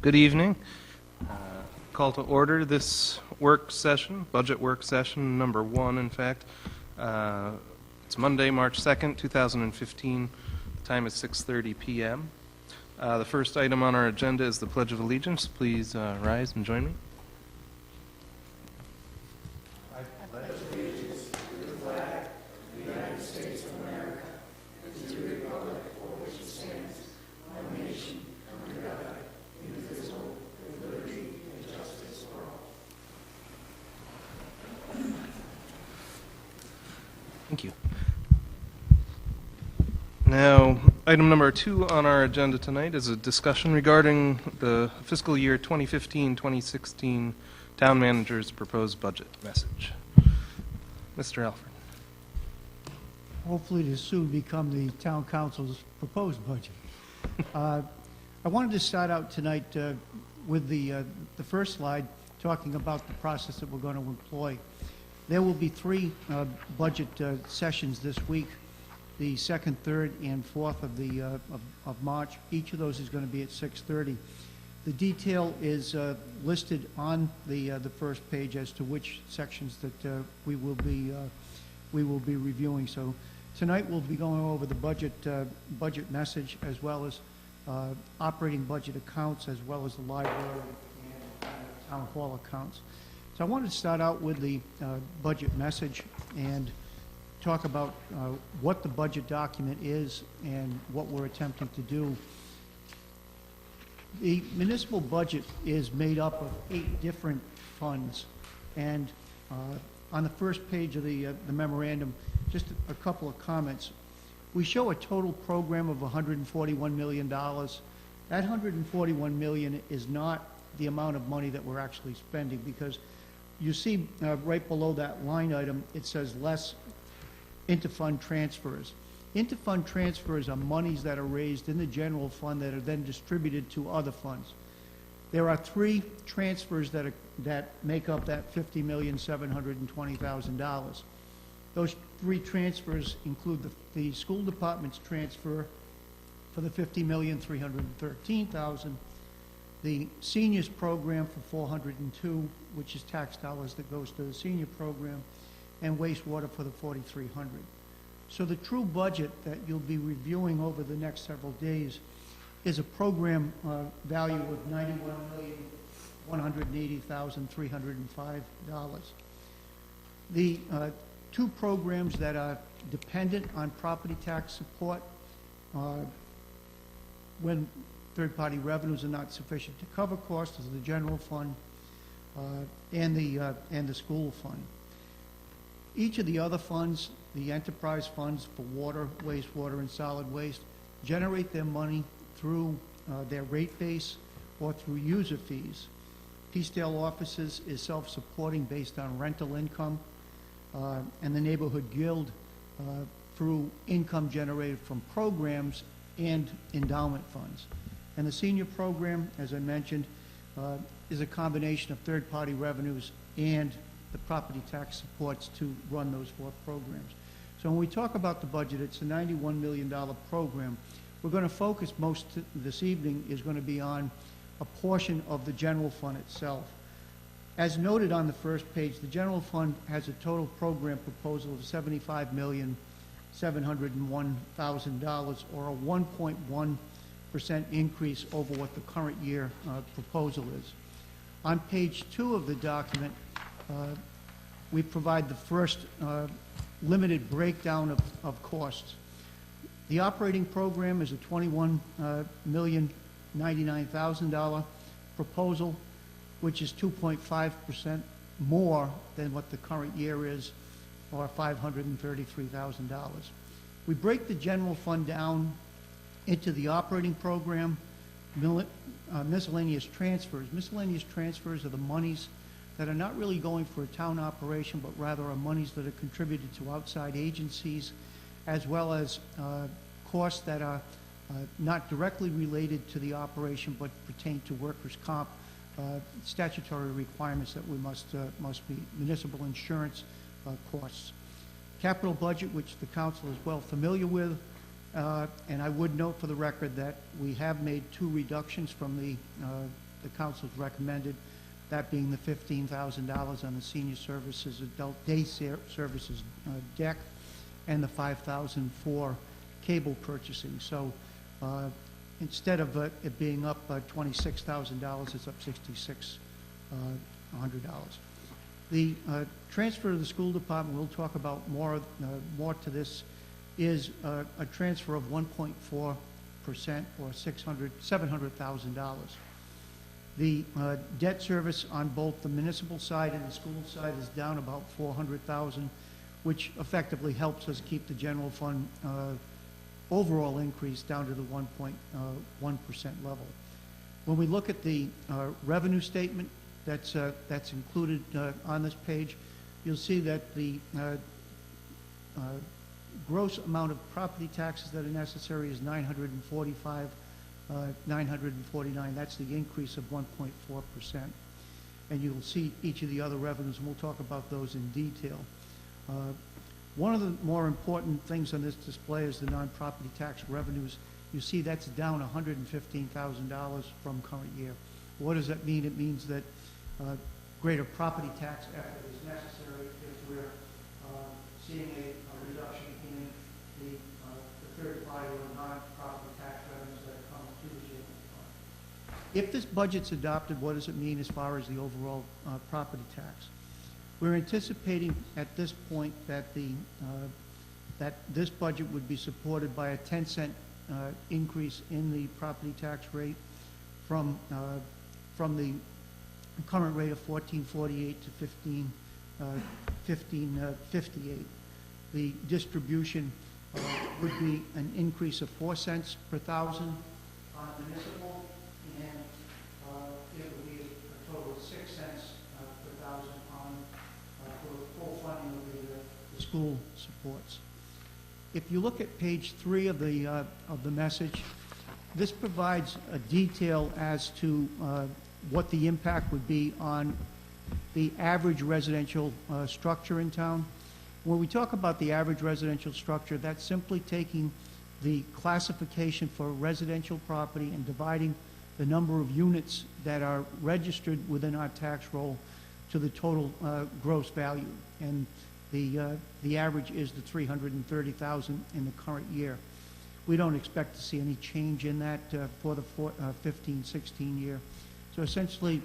Good evening. Call to order this work session, budget work session number 1, in fact. It's Monday, March 2nd, 2015. The time is 6:30 p.m. The first item on our agenda is the Pledge of Allegiance. Please rise and join me. Thank you. Now, item number 2 on our agenda tonight is a discussion regarding the fiscal year 2015-2016 town manager's proposed budget message. Mr. Alford. Hopefully to soon become the town council's proposed budget. I wanted to start out tonight with the first slide, talking about the process that we're going to employ. There will be 3 budget sessions this week, the 2nd, 3rd, and 4th of March. Each of those is going to be at 6:30. The detail is listed on the first page as to which sections that we will be reviewing. So tonight we'll be going over the budget message, as well as operating budget accounts, as well as the library and town hall accounts. So I wanted to start out with the budget message and talk about what the budget document is and what we're attempting to do. The municipal budget is made up of 8 different funds, and on the first page of the memorandum, just a couple of comments. We show a total program of $141 million. That $141 million is not the amount of money that we're actually spending, because you see right below that line item, it says less interfund transfers. Interfund transfers are monies that are raised in the general fund that are then distributed to other funds. There are 3 transfers that make up that $50,720,000. Those 3 transfers include the school department's transfer for the $50,313,000, the seniors program for $402,000, which is tax dollars that goes to the senior program, and wastewater for the $4,300. So the true budget that you'll be reviewing over the next several days is a program value of $91,180,305. The 2 programs that are dependent on property tax support when third-party revenues are not sufficient to cover costs is the general fund and the school fund. Each of the other funds, the enterprise funds for water, wastewater, and solid waste, generate their money through their rate base or through user fees. Peacedale Offices is self-supporting based on rental income, and the Neighborhood Guild through income generated from programs and endowment funds. And the senior program, as I mentioned, is a combination of third-party revenues and the property tax supports to run those 4 programs. So when we talk about the budget, it's a $91 million program. We're going to focus most this evening is going to be on a portion of the general fund itself. As noted on the first page, the general fund has a total program proposal of $75,701,000, or a 1.1% increase over what the current year proposal is. On page 2 of the document, we provide the first limited breakdown of costs. The operating program is a $21,099,000 proposal, which is 2.5% more than what the current year is, or $533,000. We break the general fund down into the operating program, miscellaneous transfers. Miscellaneous transfers are the monies that are not really going for a town operation, but rather are monies that are contributed to outside agencies, as well as costs that are not directly related to the operation, but pertain to workers' comp, statutory requirements that we must meet, municipal insurance costs. Capital budget, which the council is well familiar with, and I would note for the record that we have made 2 reductions from the the council's recommended, that being the $15,000 on the senior services, adult day services deck, and the $5,000 for cable purchasing. So instead of it being up $26,000, it's up $6,600. The transfer to the school department, we'll talk about more to this, is a transfer of 1.4% or $700,000. The debt service on both the municipal side and the school side is down about $400,000, which effectively helps us keep the general fund overall increase down to the 1.1% level. When we look at the revenue statement that's included on this page, you'll see that the gross amount of property taxes that are necessary is $949. That's the increase of 1.4%. And you'll see each of the other revenues, and we'll talk about those in detail. One of the more important things on this display is the non-property tax revenues. You see that's down $115,000 from current year. What does that mean? It means that greater property tax effort is necessary if we're seeing a reduction in the third-party or non-property tax revenues that come to the general fund. If this budget's adopted, what does it mean as far as the overall property tax? We're anticipating at this point that that this budget would be supported by a 10-cent increase in the property tax rate from the current rate of $14.48 to $15.58. The distribution would be an increase of 4 cents per thousand on municipal, and it would be a total of 6 cents per thousand on for the full funding of the school supports. If you look at page 3 of the message, this provides a detail as to what the impact would be on the average residential structure in town. When we talk about the average residential structure, that's simply taking the classification for residential property and dividing the number of units that are registered within our tax roll to the total gross value. And the average is the $330,000 in the current year. We don't expect to see any change in that for the 15-16 year. So essentially,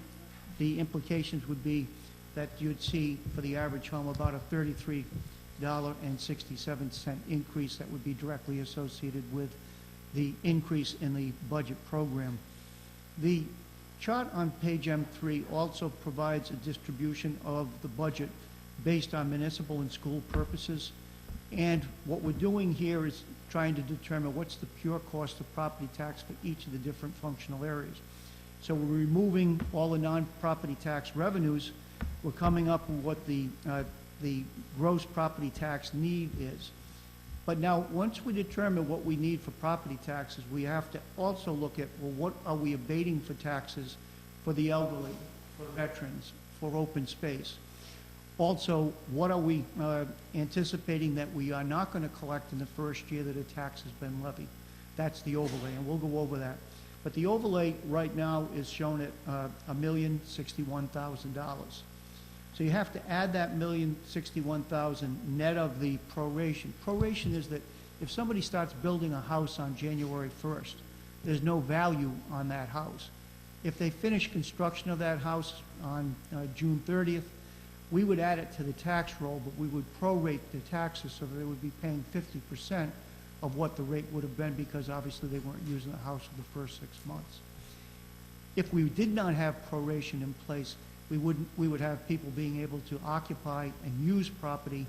the implications would be that you'd see for the average home about a $33.67 increase that would be directly associated with the increase in the budget program. The chart on page M3 also provides a distribution of the budget based on municipal and school purposes. And what we're doing here is trying to determine what's the pure cost of property tax for each of the different functional areas. So we're removing all the non-property tax revenues. We're coming up with what the gross property tax need is. But now, once we determine what we need for property taxes, we have to also look at, well, what are we abating for taxes for the elderly, for veterans, for open space? Also, what are we anticipating that we are not going to collect in the first year that a tax has been levied? That's the overlay, and we'll go over that. But the overlay right now is shown at $1,061,000. So you have to add that $1,061,000 net of the proration. Proration is that if somebody starts building a house on January 1st, there's no value on that house. If they finish construction of that house on June 30th, we would add it to the tax roll, but we would prorate the taxes so that they would be paying 50% of what the rate would have been, because obviously they weren't using the house for the first 6 months. If we did not have proration in place, we would have people being able to occupy and use property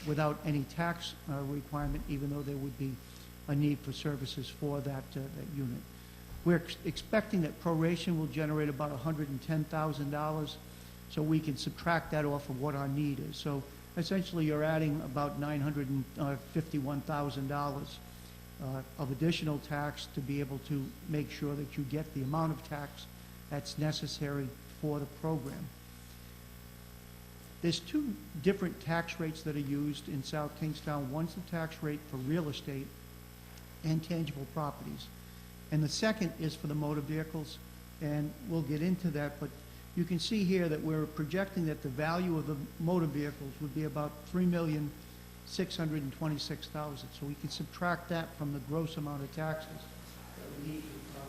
without any tax requirement, even though there would be a need for services for that unit. We're expecting that proration will generate about $110,000, so we can subtract that off of what our need is. So essentially, you're adding about $951,000 of additional tax to be able to make sure that you get the amount of tax that's necessary for the program. There's 2 different tax rates that are used in South Kingstown. One's the tax rate for real estate and tangible properties, and the second is for the motor vehicles. and we'll get into that, but you can see here that we're projecting that the value of the motor vehicles would be about $3,626,000. So we can subtract that from the gross amount of taxes that we need to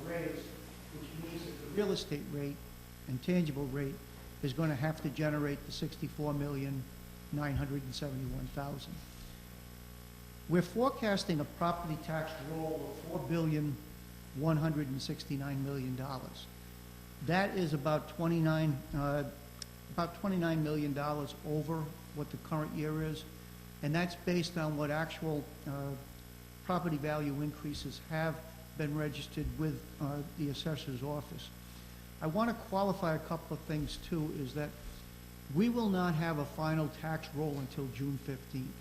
raise, which means that the real estate rate and tangible rate is going to have to generate the $64,971,000. We're forecasting a property tax roll of $4,169,000,000. That is about $29 million over what the current year is, and that's based on what actual property value increases have been registered with the assessor's office. I want to qualify a couple of things too, is that we will not have a final tax roll until June 15th.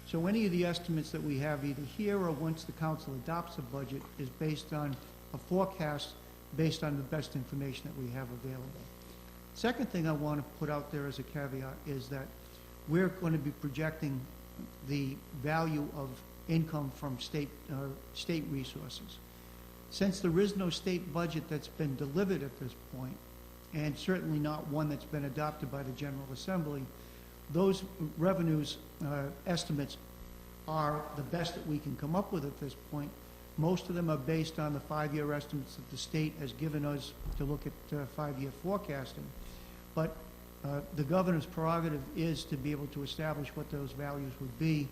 So any of the estimates that we have either here or once the council adopts a budget is based on a forecast based on the best information that we have available. Second thing I want to put out there as a caveat is that we're going to be projecting the value of income from state resources. Since there is no state budget that's been delivered at this point, and certainly not one that's been adopted by the General Assembly, those revenues estimates are the best that we can come up with at this point. Most of them are based on the 5-year estimates that the state has given us to look at 5-year forecasting. But the governor's prerogative is to be able to establish what those values would be,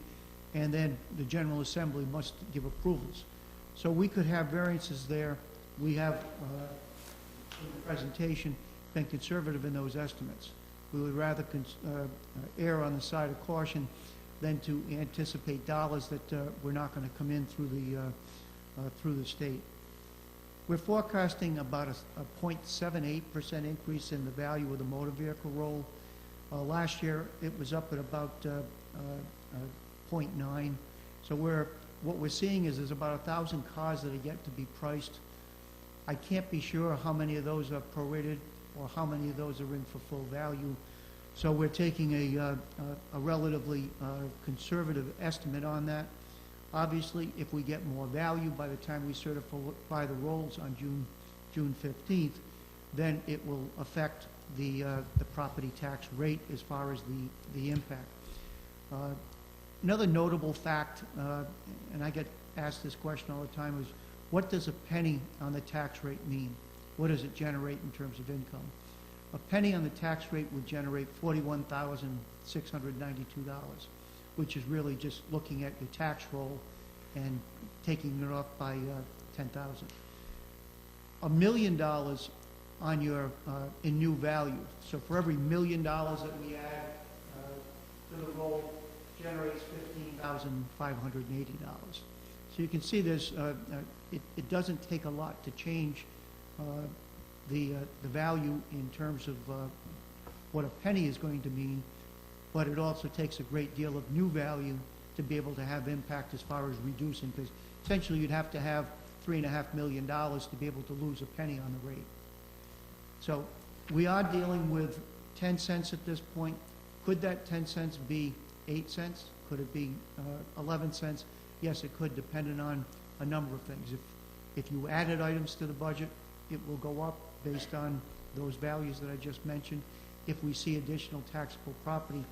and then the General Assembly must give approvals. So we could have variances there. We have, in the presentation, been conservative in those estimates. We would rather err on the side of caution than to anticipate dollars that we're not going to come in through the state. We're forecasting about a 0.78% increase in the value of the motor vehicle roll. Last year, it was up at about 0.9. So what we're seeing is there's about 1,000 cars that are yet to be priced. I can't be sure how many of those are prorated or how many of those are in for full value. So we're taking a relatively conservative estimate on that. Obviously, if we get more value by the time we certify the rolls on June 15th, then it will affect the property tax rate as far as the impact. Another notable fact, and I get asked this question all the time, is what does a penny on the tax rate mean? What does it generate in terms of income? A penny on the tax rate would generate $41,692, which is really just looking at your tax roll and taking it off by 10,000. $1 million on your in new value. So for every $1 million that we add to the roll, generates $15,580. So you can see there's it doesn't take a lot to change the value in terms of what a penny is going to mean, but it also takes a great deal of new value to be able to have impact as far as reducing, because essentially you'd have to have $3.5 million to be able to lose a penny on the rate. So we are dealing with 10 cents at this point. Could that 10 cents be 8 cents? Could it be 11 cents? Yes, it could, depending on a number of things. If you added items to the budget, it will go up based on those values that I just mentioned. If we see additional taxable property,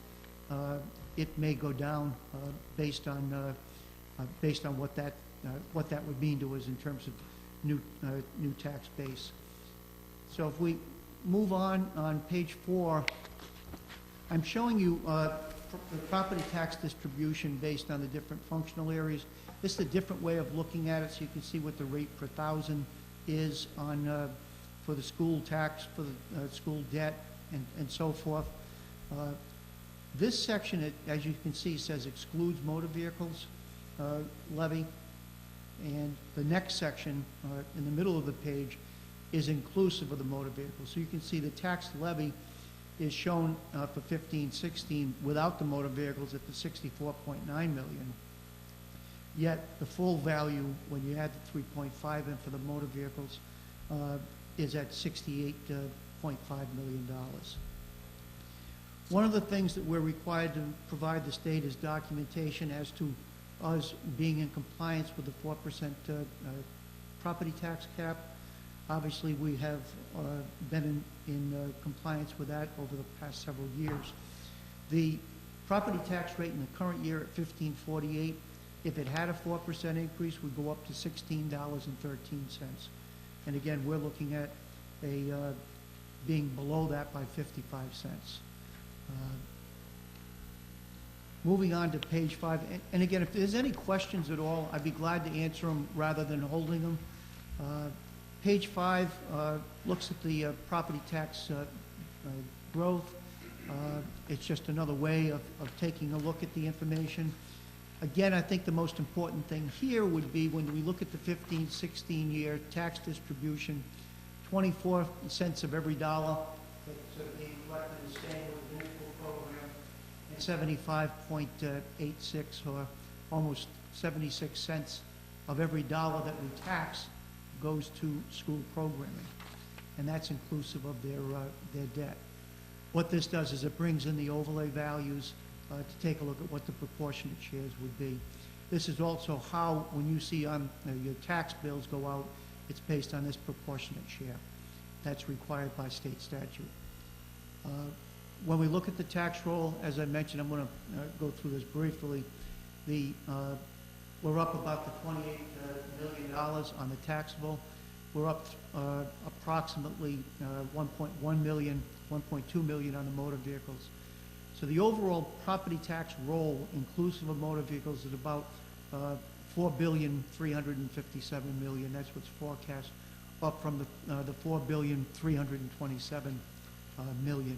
it may go down based on what that would mean to us in terms of new tax base. So if we move on page 4, I'm showing you the property tax distribution based on the different functional areas. This is a different way of looking at it, so you can see what the rate per thousand is on for the school tax, for the school debt, and so forth. This section, as you can see, says excludes motor vehicles levy, and the next section in the middle of the page is inclusive of the motor vehicles. So you can see the tax levy is shown for 15-16 without the motor vehicles at the $64.9 million. Yet the full value, when you add the 3.5 in for the motor vehicles, is at $68.5 million. One of the things that we're required to provide the state is documentation as to us being in compliance with the 4% property tax cap. Obviously, we have been in compliance with that over the past several years. The property tax rate in the current year at $15.48, if it had a 4% increase, would go up to $16.13. And again, we're looking at being below that by 55 cents. Moving on to page 5, and again, if there's any questions at all, I'd be glad to answer them rather than holding them. Page 5 looks at the property tax growth. It's just another way of taking a look at the information. Again, I think the most important thing here would be when we look at the 15-16 year tax distribution, 24 cents of every dollar that's being collected is staying with the municipal program, and 75.86 or almost 76 cents of every dollar that we tax goes to school programming, and that's inclusive of their debt. What this does is it brings in the overlay values to take a look at what the proportionate shares would be. This is also how, when you see on your tax bills go out, it's based on this proportionate share. That's required by state statute. When we look at the tax roll, as I mentioned, I'm going to go through this briefly. We're up about the $28 million on the taxable. We're up approximately 1.1 million, 1.2 million on the motor vehicles. So the overall property tax roll, inclusive of motor vehicles, is about $4,357 million. That's what's forecast, up from the $4,327 million.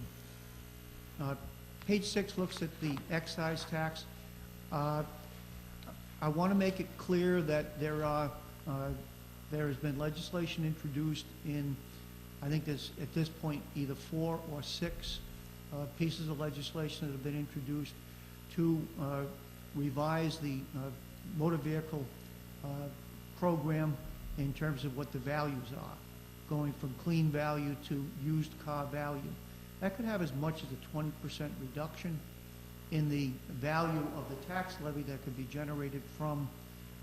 Page 6 looks at the excise tax. I want to make it clear that there has been legislation introduced in, I think there's at this point either 4 or 6 pieces of legislation that have been introduced to revise the motor vehicle program in terms of what the values are, going from clean value to used car value. That could have as much as a 20% reduction in the value of the tax levy that could be generated from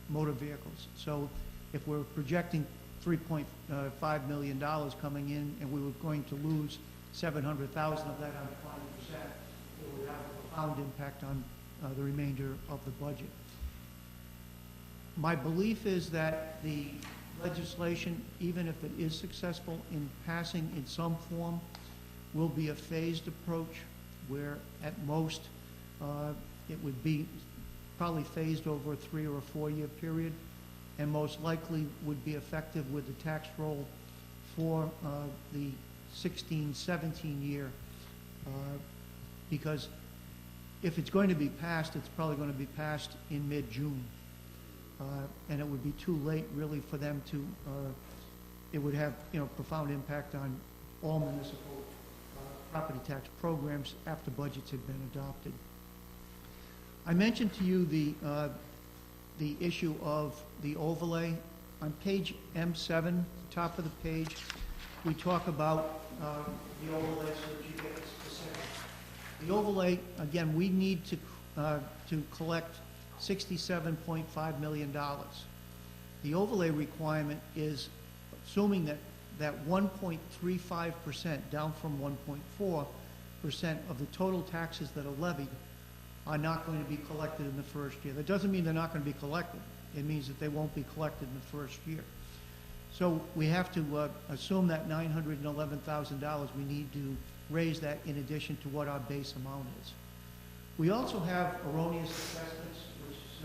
motor vehicles. So if we're projecting $3.5 million coming in and we were going to lose 700,000 of that on 20%, it would have a profound impact on the remainder of the budget. My belief is that the legislation, even if it is successful in passing in some form, will be a phased approach where at most it would be probably phased over a 3 or a 4 year period, and most likely would be effective with the tax roll for the 16-17 year, because if it's going to be passed, it's probably going to be passed in mid-June, and it would be too late really for them to, it would have profound impact on all municipal property tax programs after budgets had been adopted. I mentioned to you the issue of the overlay. On page M7, top of the page, we talk about the overlay so that you get specific. The overlay, again, we need to collect $67.5 million. The overlay requirement is assuming that 1.35%, down from 1.4% of the total taxes that are levied, are not going to be collected in the first year. That doesn't mean they're not going to be collected. It means that they won't be collected in the first year. So we have to assume that $911,000, we need to raise that in addition to what our base amount is. We also have erroneous assessments, which is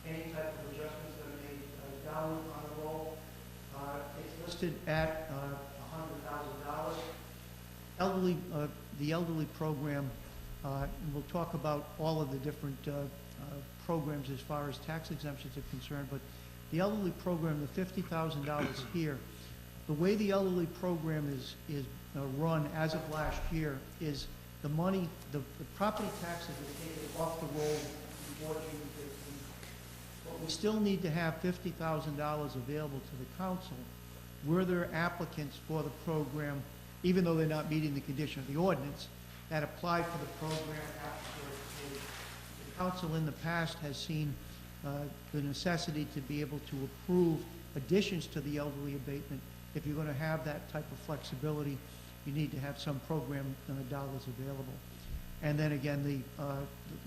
any type of adjustments that are made down on the roll. It's listed at $100,000. The elderly program, and we'll talk about all of the different programs as far as tax exemptions are concerned, but the elderly program, the $50,000 here, the way the elderly program is run as of last year is the money, the property taxes are taken off the roll before June 15th. But we still need to have $50,000 available to the council were there applicants for the program, even though they're not meeting the condition of the ordinance, that apply for the program after the council in the past has seen the necessity to be able to approve additions to the elderly abatement if you're going to have that type of flexibility, you need to have some program dollars available. And then again,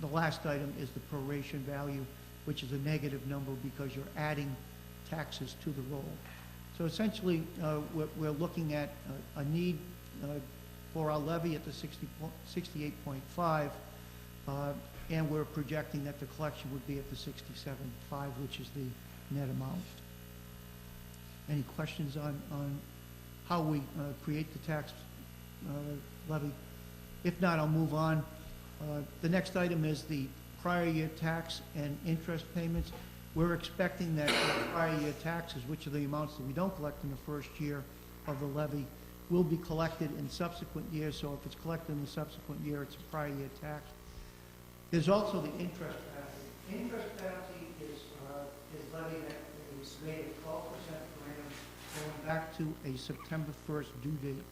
the last item is the proration value, which is a negative number because you're adding taxes to the roll. So essentially, we're looking at a need for our levy at the 68.5, and we're projecting that the collection would be at the 67.5, which is the net amount. Any questions on how we create the tax levy? If not, I'll move on. The next item is the prior year tax and interest payments. We're expecting that the prior year taxes, which are the amounts that we don't collect in the first year of the levy, will be collected in subsequent years. So if it's collected in the subsequent year, it's a prior year tax. There's also the interest penalty. Interest penalty is levied at a rate of 12% per annum, going back to a September 1st due date.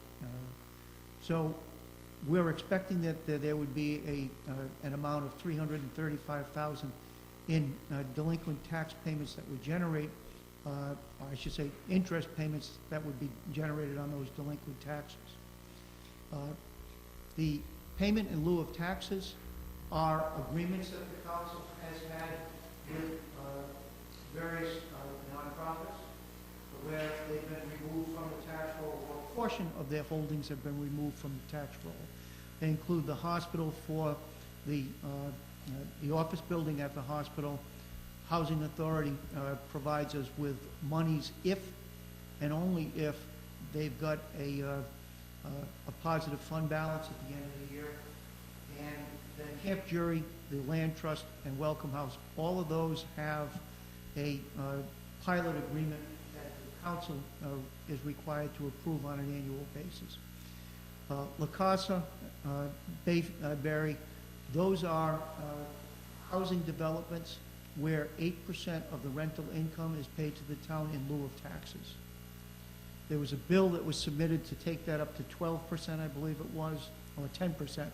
So we're expecting that there would be an amount of $335,000 in delinquent tax payments that would generate, or I should say, interest payments that would be generated on those delinquent taxes. The payment in lieu of taxes are agreements that the council has had with various nonprofits where they've been removed from the tax roll, or a portion of their holdings have been removed from the tax roll. They include the hospital for the office building at the hospital. Housing Authority provides us with monies if and only if they've got a positive fund balance at the end of the year. And then Camp Jury, the Land Trust, and Welcome House, all of those have a pilot agreement that the council is required to approve on an annual basis. La Casa, Bayberry, those are housing developments where 8% of the rental income is paid to the town in lieu of taxes. There was a bill that was submitted to take that up to 12%, I believe it was, or 10%.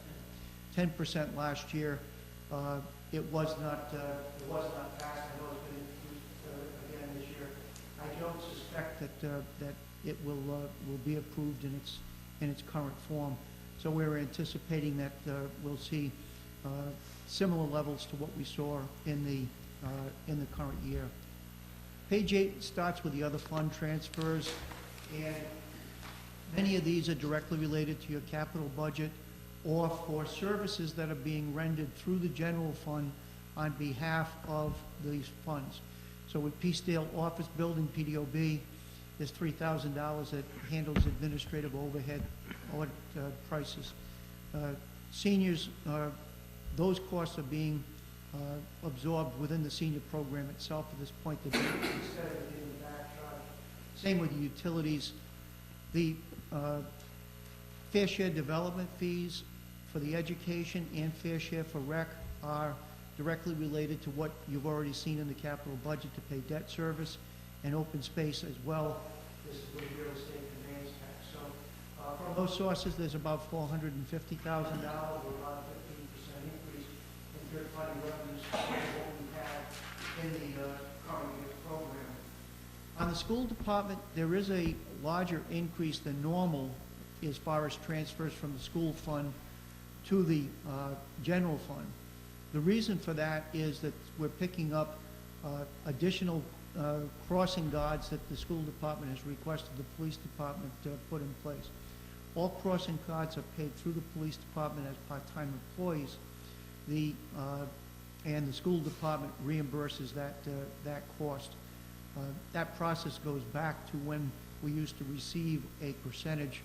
10% last year. It was not passed. I know it's been introduced again this year. I don't suspect that it will be approved in its current form. So we're anticipating that we'll see similar levels to what we saw in the current year. Page 8 starts with the other fund transfers, and many of these are directly related to your capital budget or for services that are being rendered through the general fund on behalf of these funds. So with Peacedale Office Building, PDOB, there's $3,000 that handles administrative overhead audit prices. Seniors, those costs are being absorbed within the senior program itself at this point, instead of getting the back charge. Same with the utilities. The fair share development fees for the education and fair share for rec are directly related to what you've already seen in the capital budget to pay debt service and open space as well. This is with real estate conveyance tax. So from those sources, there's about $450,000, or about a 15% increase in third-party revenues from what we have in the current year program. On the school department, there is a larger increase than normal as far as transfers from the school fund to the general fund. The reason for that is that we're picking up additional crossing guards that the school department has requested the police department to put in place. All crossing guards are paid through the police department as part-time employees. And the school department reimburses that cost. That process goes back to when we used to receive a percentage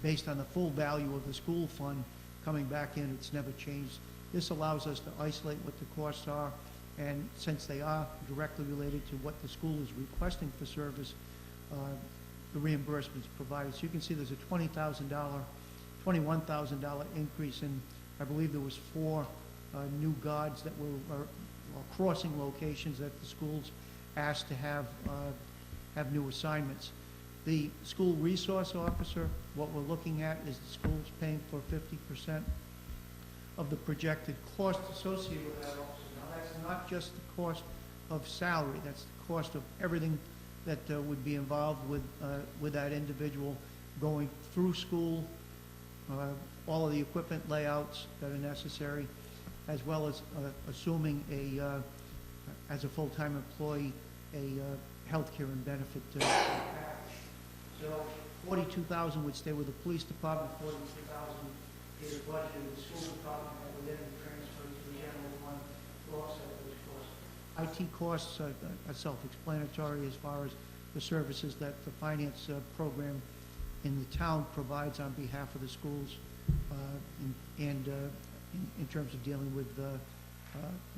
based on the full value of the school fund coming back in. It's never changed. This allows us to isolate what the costs are, and since they are directly related to what the school is requesting for service, the reimbursements provided. So you can see there's a $21,000 increase in, I believe there was 4 new guards that were crossing locations that the schools asked to have new assignments. The school resource officer, what we're looking at is the school's paying for 50% of the projected cost associated with that officer. Now, that's not just the cost of salary, that's the cost of everything that would be involved with that individual going through school, all of the equipment layouts that are necessary, as well as assuming as a full-time employee, a health care and benefit package. So $42,000 would stay with the police department, $42,000 is budgeted in the school department, that would then be transferred to the general fund to offset those costs. IT costs are self-explanatory as far as the services that the finance program in the town provides on behalf of the schools, in terms of dealing with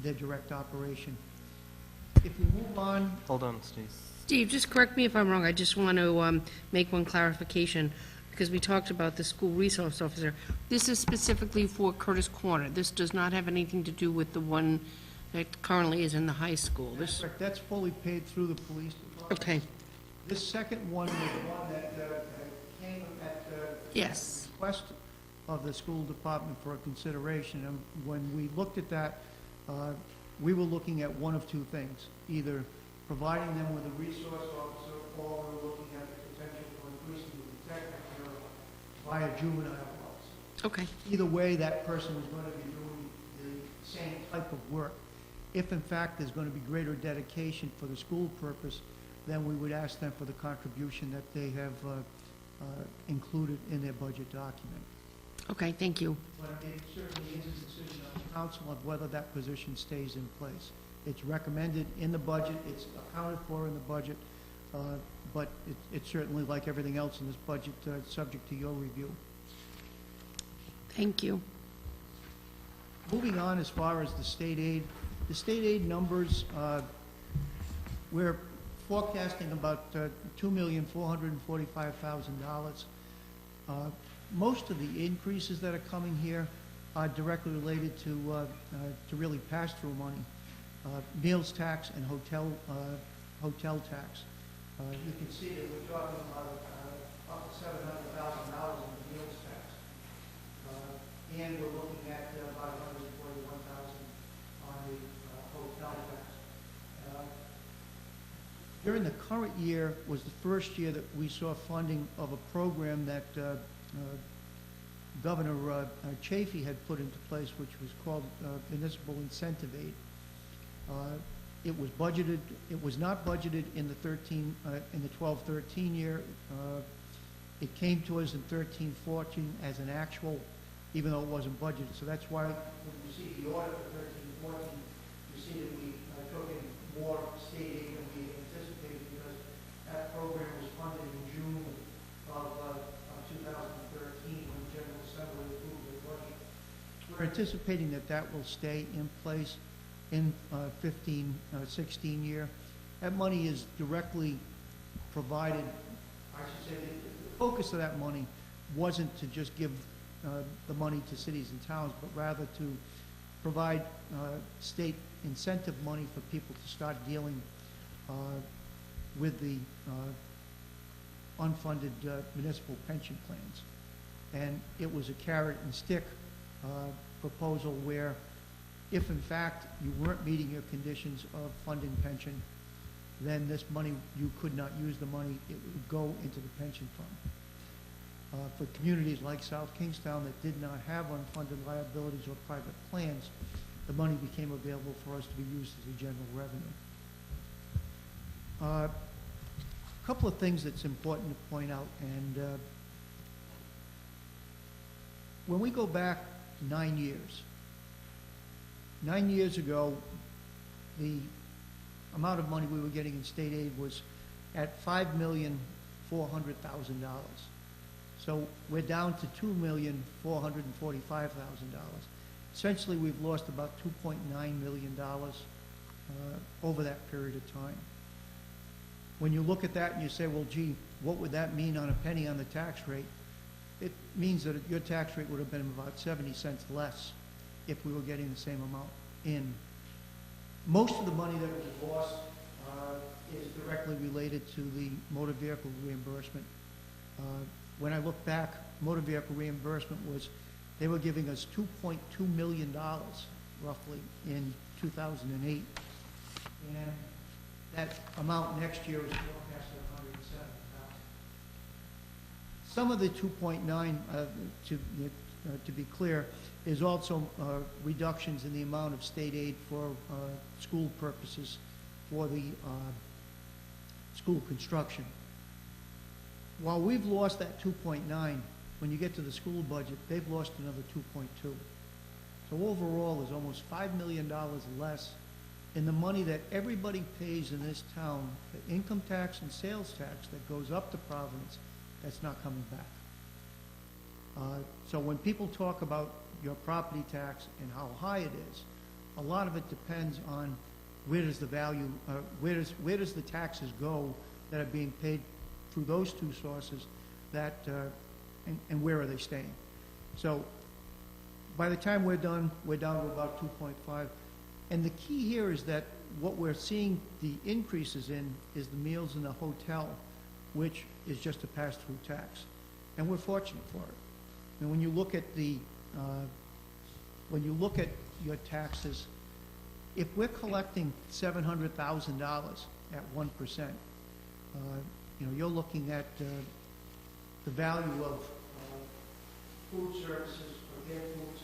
their direct operation. If we move on, Hold on, Steve. Steve, just correct me if I'm wrong. I just want to make one clarification, because we talked about the school resource officer. This is specifically for Curtis Corner. This does not have anything to do with the one that currently is in the high school. This, that's fully paid through the police department. okay, This second one was the one that came at yes. request of the school department for a consideration. And when we looked at that, we were looking at one of two things: either providing them with a resource officer, or we were looking at the potential for increasing the detective bureau via juvenile laws. Okay, Either way, that person is going to be doing the same type of work. If in fact there's going to be greater dedication for the school purpose, then we would ask them for the contribution that they have included in their budget document. okay, thank you. But it certainly is a decision of the council of whether that position stays in place. It's recommended in the budget, it's accounted for in the budget, but it's certainly, like everything else in this budget, subject to your review. Thank you. Moving on, as far as the state aid numbers, we're forecasting about $2,445,000. Most of the increases that are coming here are directly related to really pass-through money, meals tax and hotel tax. You can see that we're talking about up to $700,000 in meals tax, and we're looking at about $141,000 on the hotel tax. During the current year was the first year that we saw funding of a program that Governor Chafee had put into place, which was called Municipal Incentive Aid. It was budgeted. It was not budgeted in the 12-13 year. It came to us in 13-14 as an actual, even though it wasn't budgeted. So that's why when you see the order for 13-14, you see that we took in more state aid than we anticipated, because that program was funded in June of 2013 when the General Assembly approved the budget. We're anticipating that that will stay in place in 15-16 year. That money is directly provided, I should say, the focus of that money wasn't to just give the money to cities and towns, but rather to provide state incentive money for people to start dealing with the unfunded municipal pension plans. And it was a carrot and stick proposal where, if in fact you weren't meeting your conditions of funding pension, then this money, you could not use the money, it would go into the pension fund. For communities like South Kingstown that did not have unfunded liabilities or private plans, the money became available for us to be used as a general revenue. A couple of things that's important to point out, and when we go back 9 years, 9 years ago, the amount of money we were getting in state aid was at $5,400,000. So we're down to $2,445,000. Essentially, we've lost about $2.9 million over that period of time. When you look at that and you say, well, gee, what would that mean on a penny on the tax rate? It means that your tax rate would have been about 70 cents less if we were getting the same amount in. Most of the money that was lost is directly related to the motor vehicle reimbursement. When I look back, motor vehicle reimbursement was, they were giving us $2.2 million roughly in 2008. And That amount next year is forecast at 170,000. Some of the 2.9, to be clear, is also reductions in the amount of state aid for school purposes for the school construction. While we've lost that 2.9, when you get to the school budget, they've lost another 2.2. So overall, there's almost $5 million less in the money that everybody pays in this town, the income tax and sales tax that goes up to Providence, that's not coming back. So when people talk about your property tax and how high it is, a lot of it depends on where does the value, where does the taxes go that are being paid through those two sources, that and where are they staying? So by the time we're done to about 2.5. And the key here is that what we're seeing the increases in is the meals in the hotel, which is just a pass-through tax. And we're fortunate for it. And when you look at your taxes, if we're collecting $700,000 at 1%, you're looking at the value of food services, prepared foods,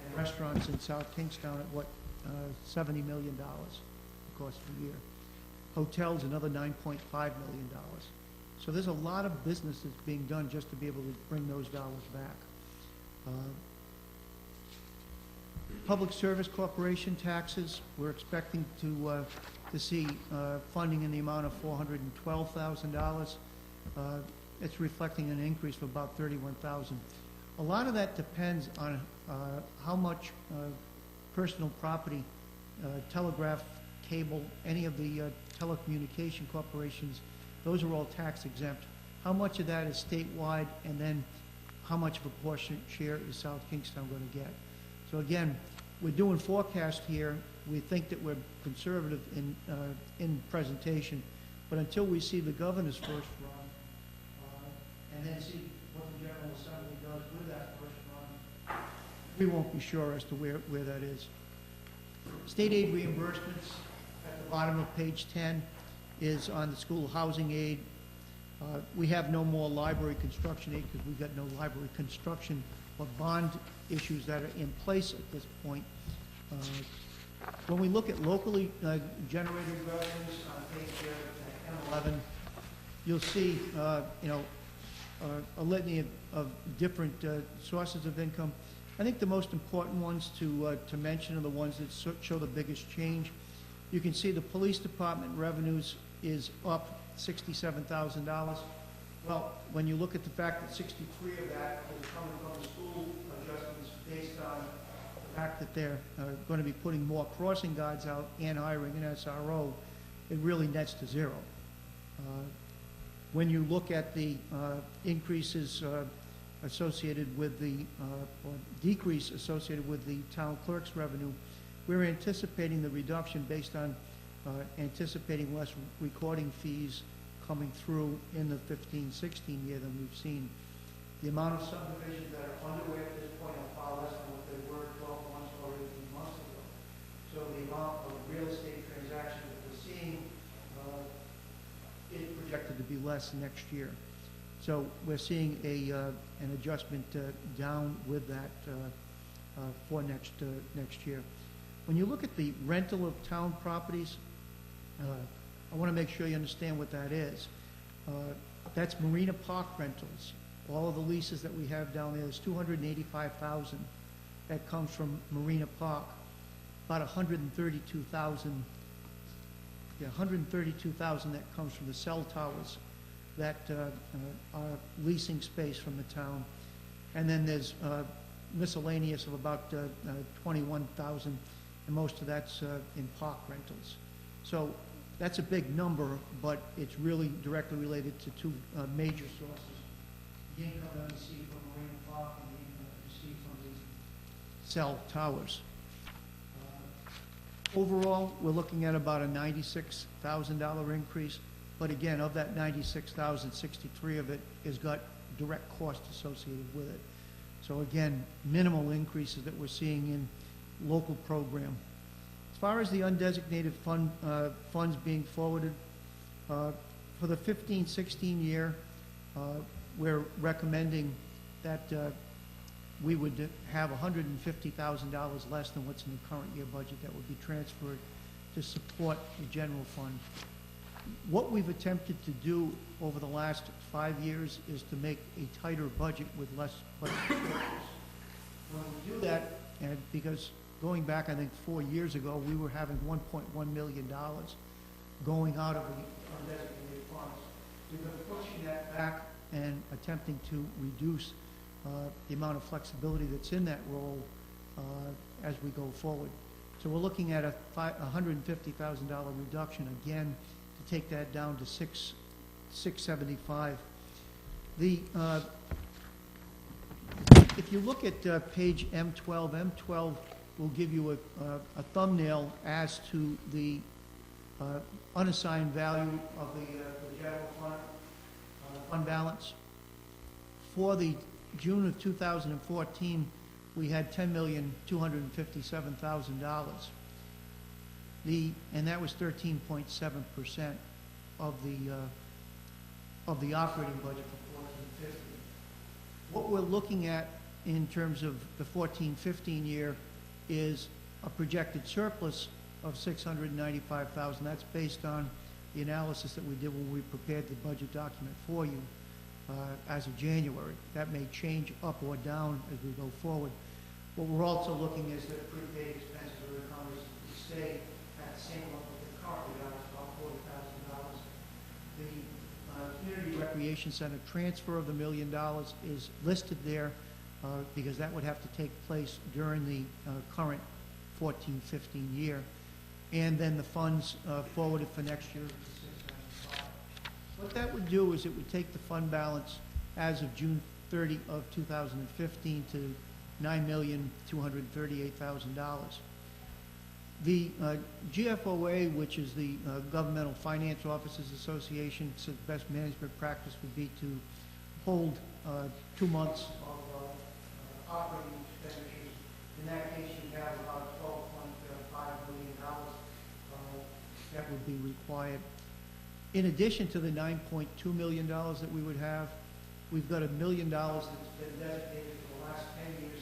and restaurants in South Kingstown at what, $70 million across the year. Hotels, another $9.5 million. So there's a lot of business that's being done just to be able to bring those dollars back. Public Service Corporation taxes, we're expecting to see funding in the amount of $412,000. It's reflecting an increase of about $31,000. A lot of that depends on how much personal property, telegraph, cable, any of the telecommunication corporations, those are all tax exempt. How much of that is statewide, and then how much of a portion share is South Kingstown going to get? So again, we're doing forecast here. We think that we're conservative in presentation, but until we see the governor's first run, and then see what the General Assembly does with that first run, we won't be sure as to where that is. State aid reimbursements at the bottom of page 10 is on the school housing aid. We have no more library construction aid because we've got no library construction or bond issues that are in place at this point. When we look at locally generated revenues on page 11, you'll see a litany of different sources of income. I think the most important ones to mention are the ones that show the biggest change. You can see the police department revenues is up $67,000. Well, when you look at the fact that 63 of that is coming from the school adjustments based on the fact that they're going to be putting more crossing guards out and hiring an SRO, it really nets to zero. When you look at the increases associated with the, or decrease associated with the town clerk's revenue, we're anticipating the reduction based on anticipating less recording fees coming through in the 15-16 year than we've seen. The amount of subdivisions that are underway at this point are far less than what they were 12 months or 18 months ago. So the amount of real estate transactions that we're seeing is projected to be less next year. So we're seeing an adjustment down with that for next year. When you look at the rental of town properties, I want to make sure you understand what that is. That's Marina Park rentals. All of the leases that we have down there is $285,000 that comes from Marina Park. About $132,000 that comes from the cell towers that are leasing space from the town. And then there's miscellaneous of about $21,000, and most of that's in park rentals. So that's a big number, but it's really directly related to two major sources. The income that we see from Marina Park and the income that we see from the cell towers. Overall, we're looking at about a $96,000 increase, but again, of that $96,000, 63 of it has got direct cost associated with it. So again, minimal increases that we're seeing in local program. As far as the undesignated funds being forwarded, for the 15-16 year, we're recommending that we would have $150,000 less than what's in the current year budget that would be transferred to support the general fund. What we've attempted to do over the last 5 years is to make a tighter budget with less budget surplus. When we do that, and because going back, I think 4 years ago, we were having $1.1 million going out of the undesignated funds. We've been pushing that back and attempting to reduce the amount of flexibility that's in that role as we go forward. So we're looking at a $150,000 reduction again to take that down to $675,000. If you look at page M12, M12 will give you a thumbnail as to the unassigned value of the general fund balance. For the June of 2014, we had $10,257,000. And that was 13.7% of the operating budget for 14-15. What we're looking at in terms of the 14-15 year is a projected surplus of $695,000. That's based on the analysis that we did when we prepared the budget document for you as of January. That may change up or down as we go forward. What we're also looking is that prepaid expenses or economies stay at the same level that they currently are, about $40,000. The Community Recreation Center transfer of the $1 million is listed there because that would have to take place during the current 14-15 year. And then the funds forwarded for next year is $695,000. What that would do is it would take the fund balance as of June 30 of 2015 to $9,238,000. The GFOA, which is the Governmental Finance Officers Association, said best management practice would be to hold 2 months of operating expenditures. In that case, you have about $12.5 million that would be required. In addition to the $9.2 million that we would have, we've got $1 million that's been designated for the last 10 years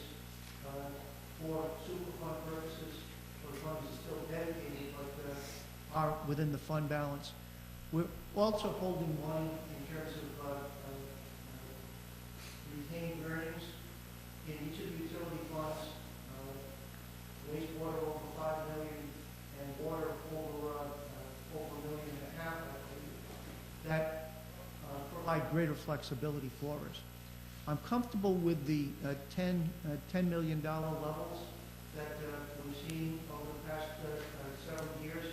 for Superfund purposes. The funds are still dedicated, but are within the fund balance. We're also holding money in terms of retained earnings in each of the utility funds, wastewater over $5 million and water over $1.5 million. That provide greater flexibility for us. I'm comfortable with the $10 million levels that we've seen over the past several years.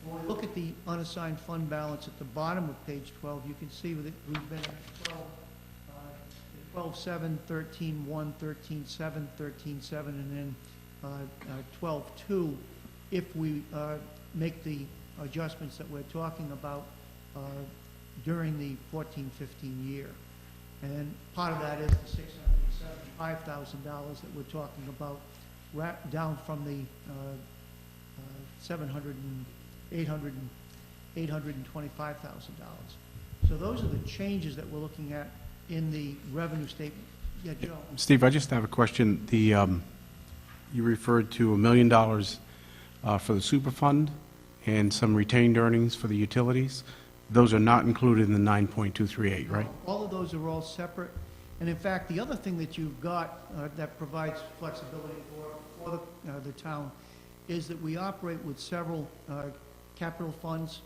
When we look at the unassigned fund balance at the bottom of page 12, you can see that we've been at 12.7, 13.1, 13.7, 13.7, and then 12.2 if we make the adjustments that we're talking about during the 14-15 year. And part of that is the $675,000 that we're talking about, down from the $825,000. So those are the changes that we're looking at in the revenue statement. Yeah, Joe. Steve, I just have a question. You referred to $1 million for the Superfund and some retained earnings for the utilities. Those are not included in the 9.238, right? All of those are all separate. And in fact, the other thing that you've got that provides flexibility for the town is that we operate with several capital funds.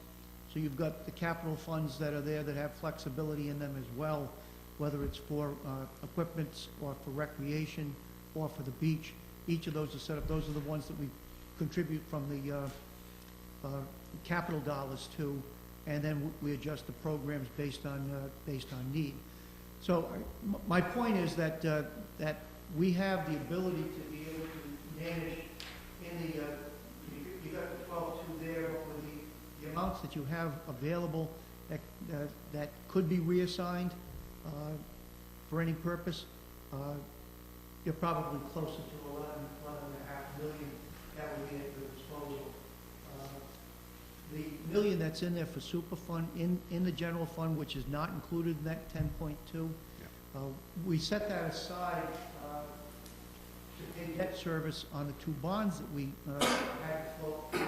So you've got the capital funds that are there that have flexibility in them as well, whether it's for equipment or for recreation or for the beach. Each of those are set up. Those are the ones that we contribute from the capital dollars to, and then we adjust the programs based on need. So my point is that that we have the ability to be able to manage in the you got the 12.2 there with the amounts that you have available that could be reassigned for any purpose. You're probably closer to 11.5 million that would be at your disposal. The million that's in there for Superfund, in the general fund, which is not included in that 10.2, we set that aside to pay debt service on the two bonds that we had float for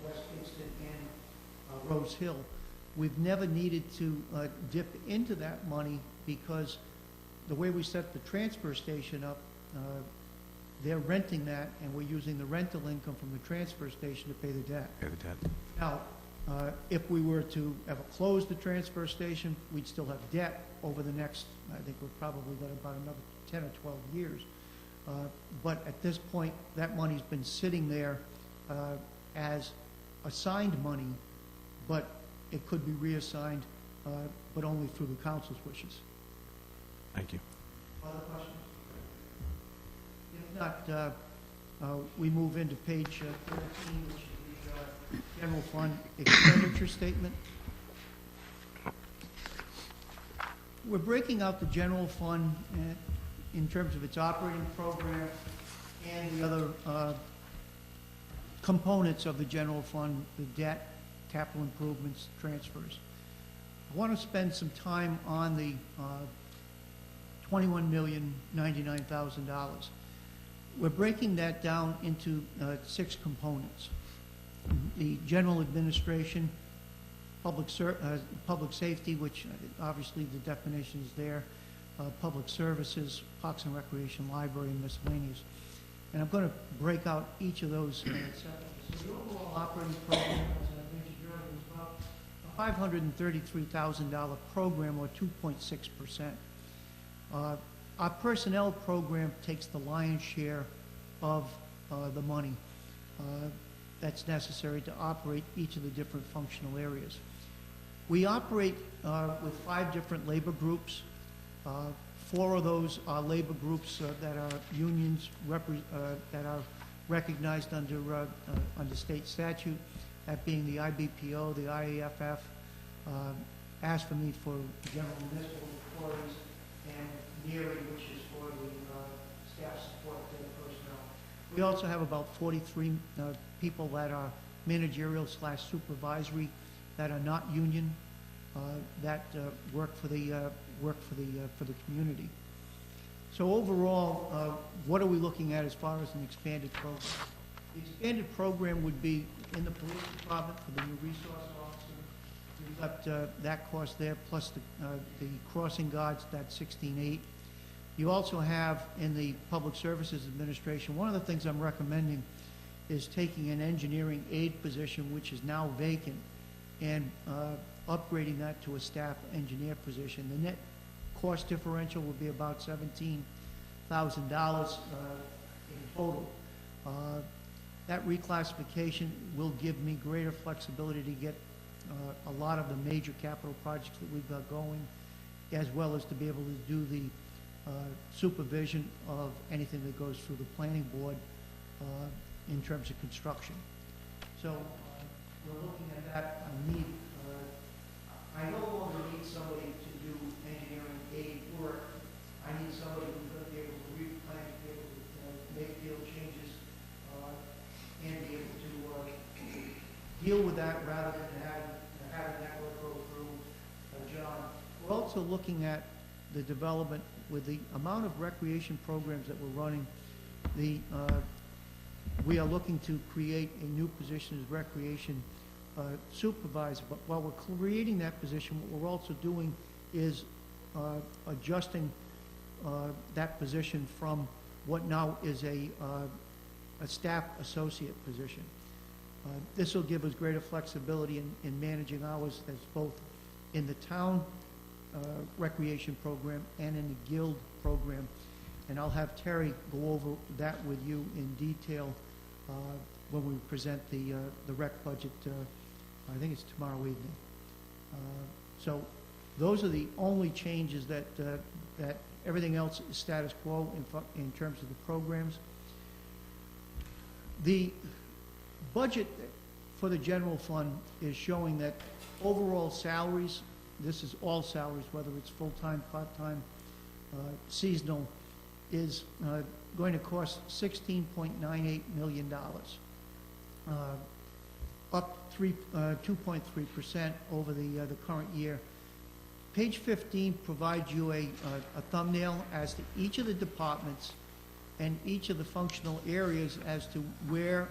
West Kingston and Rose Hill. We've never needed to dip into that money because the way we set the transfer station up, they're renting that, and we're using the rental income from the transfer station to pay the debt. Pay the debt. Now, if we were to ever close the transfer station, we'd still have debt over the next, I think we've probably got about another 10 or 12 years. But at this point, that money's been sitting there as assigned money, but it could be reassigned, but only through the council's wishes. Thank you. Other questions? If not, we move into page 13, which is the general fund expenditure statement. We're breaking out the general fund in terms of its operating program and the other components of the general fund, the debt, capital improvements, transfers. I want to spend some time on the $21,099,000. We're breaking that down into 6 components. The general administration, public safety, which obviously the definition is there, public services, parks and recreation, library, and miscellaneous. And I'm going to break out each of those separately. So the overall operating program, as I mentioned earlier, is about a $533,000 program, or 2.6%. Our personnel program takes the lion's share of the money that's necessary to operate each of the different functional areas. We operate with 5 different labor groups. 4 of those are labor groups that are unions that are recognized under state statute, that being the IBPO, the IAFF, ASFAME for general municipal employees, and NERI, which is for the staff support personnel. We also have about 43 people that are managerial / supervisory that are not union, that work for the community. So overall, what are we looking at as far as an expanded program? The expanded program would be in the police department for the new resource officer. We've got that cost there, plus the crossing guards, that's 16.8. You also have in the Public Services Administration, one of the things I'm recommending is taking an engineering aide position, which is now vacant, and upgrading that to a staff engineer position. The net cost differential would be about $17,000 in total. That reclassification will give me greater flexibility to get a lot of the major capital projects that we've got going, as well as to be able to do the supervision of anything that goes through the planning board in terms of construction. So we're looking at that. I no longer need somebody to do engineering aid work. I need somebody who's going to be able to read plans, be able to make field changes, and be able to deal with that rather than having that work go through John. We're also looking at the development with the amount of recreation programs that we're running. We are looking to create a new position as recreation supervisor, but while we're creating that position, what we're also doing is adjusting that position from what now is a staff associate position. This will give us greater flexibility in managing hours as both in the town recreation program and in the guild program. And I'll have Terry go over that with you in detail when we present the rec budget, I think it's tomorrow evening. So those are the only changes that everything else is status quo in terms of the programs. The budget for the general fund is showing that overall salaries, this is all salaries, whether it's full-time, part-time, seasonal, is going to cost $16.98 million, up 2.3% over the current year. Page 15 provides you a thumbnail as to each of the departments and each of the functional areas as to where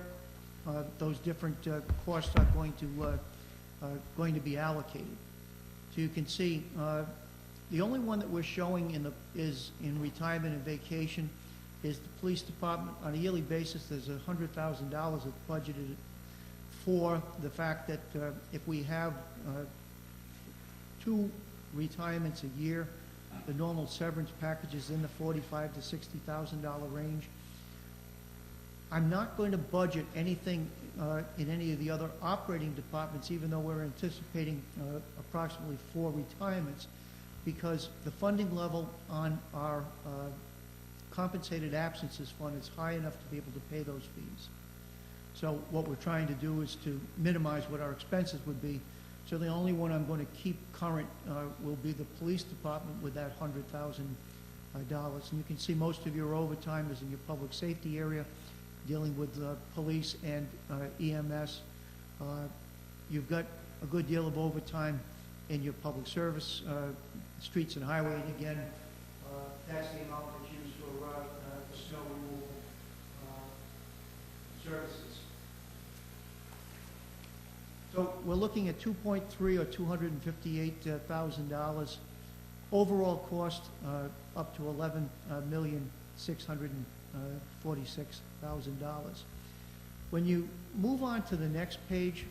those different costs are going to be allocated. So you can see the only one that we're showing is in retirement and vacation is the police department. On a yearly basis, there's $100,000 that's budgeted for the fact that if we have 2 retirements a year, the normal severance package is in the $45,000 to $60,000 range. I'm not going to budget anything in any of the other operating departments, even though we're anticipating approximately 4 retirements, because the funding level on our compensated absences fund is high enough to be able to pay those fees. So what we're trying to do is to minimize what our expenses would be. So the only one I'm going to keep current will be the police department with that $100,000. And you can see most of your overtime is in your public safety area, dealing with police and EMS. You've got a good deal of overtime in your public service, streets and highway. And again, that's the amount that's used for the snow removal services. So we're looking at 2.3 or $258,000. Overall cost up to $11,646,000. When you move on to the next page,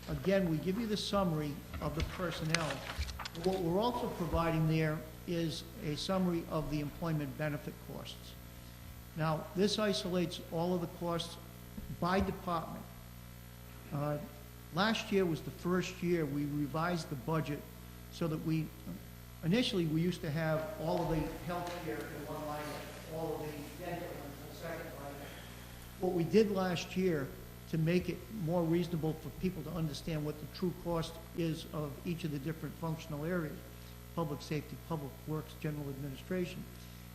again, we give you the summary of the personnel. What we're also providing there is a summary of the employment benefit costs. Now, this isolates all of the costs by department. Last year was the first year we revised the budget so that initially we used to have all of the health care in one line, all of the dental in the second line. What we did last year to make it more reasonable for people to understand what the true cost is of each of the different functional areas, public safety, public works, general administration,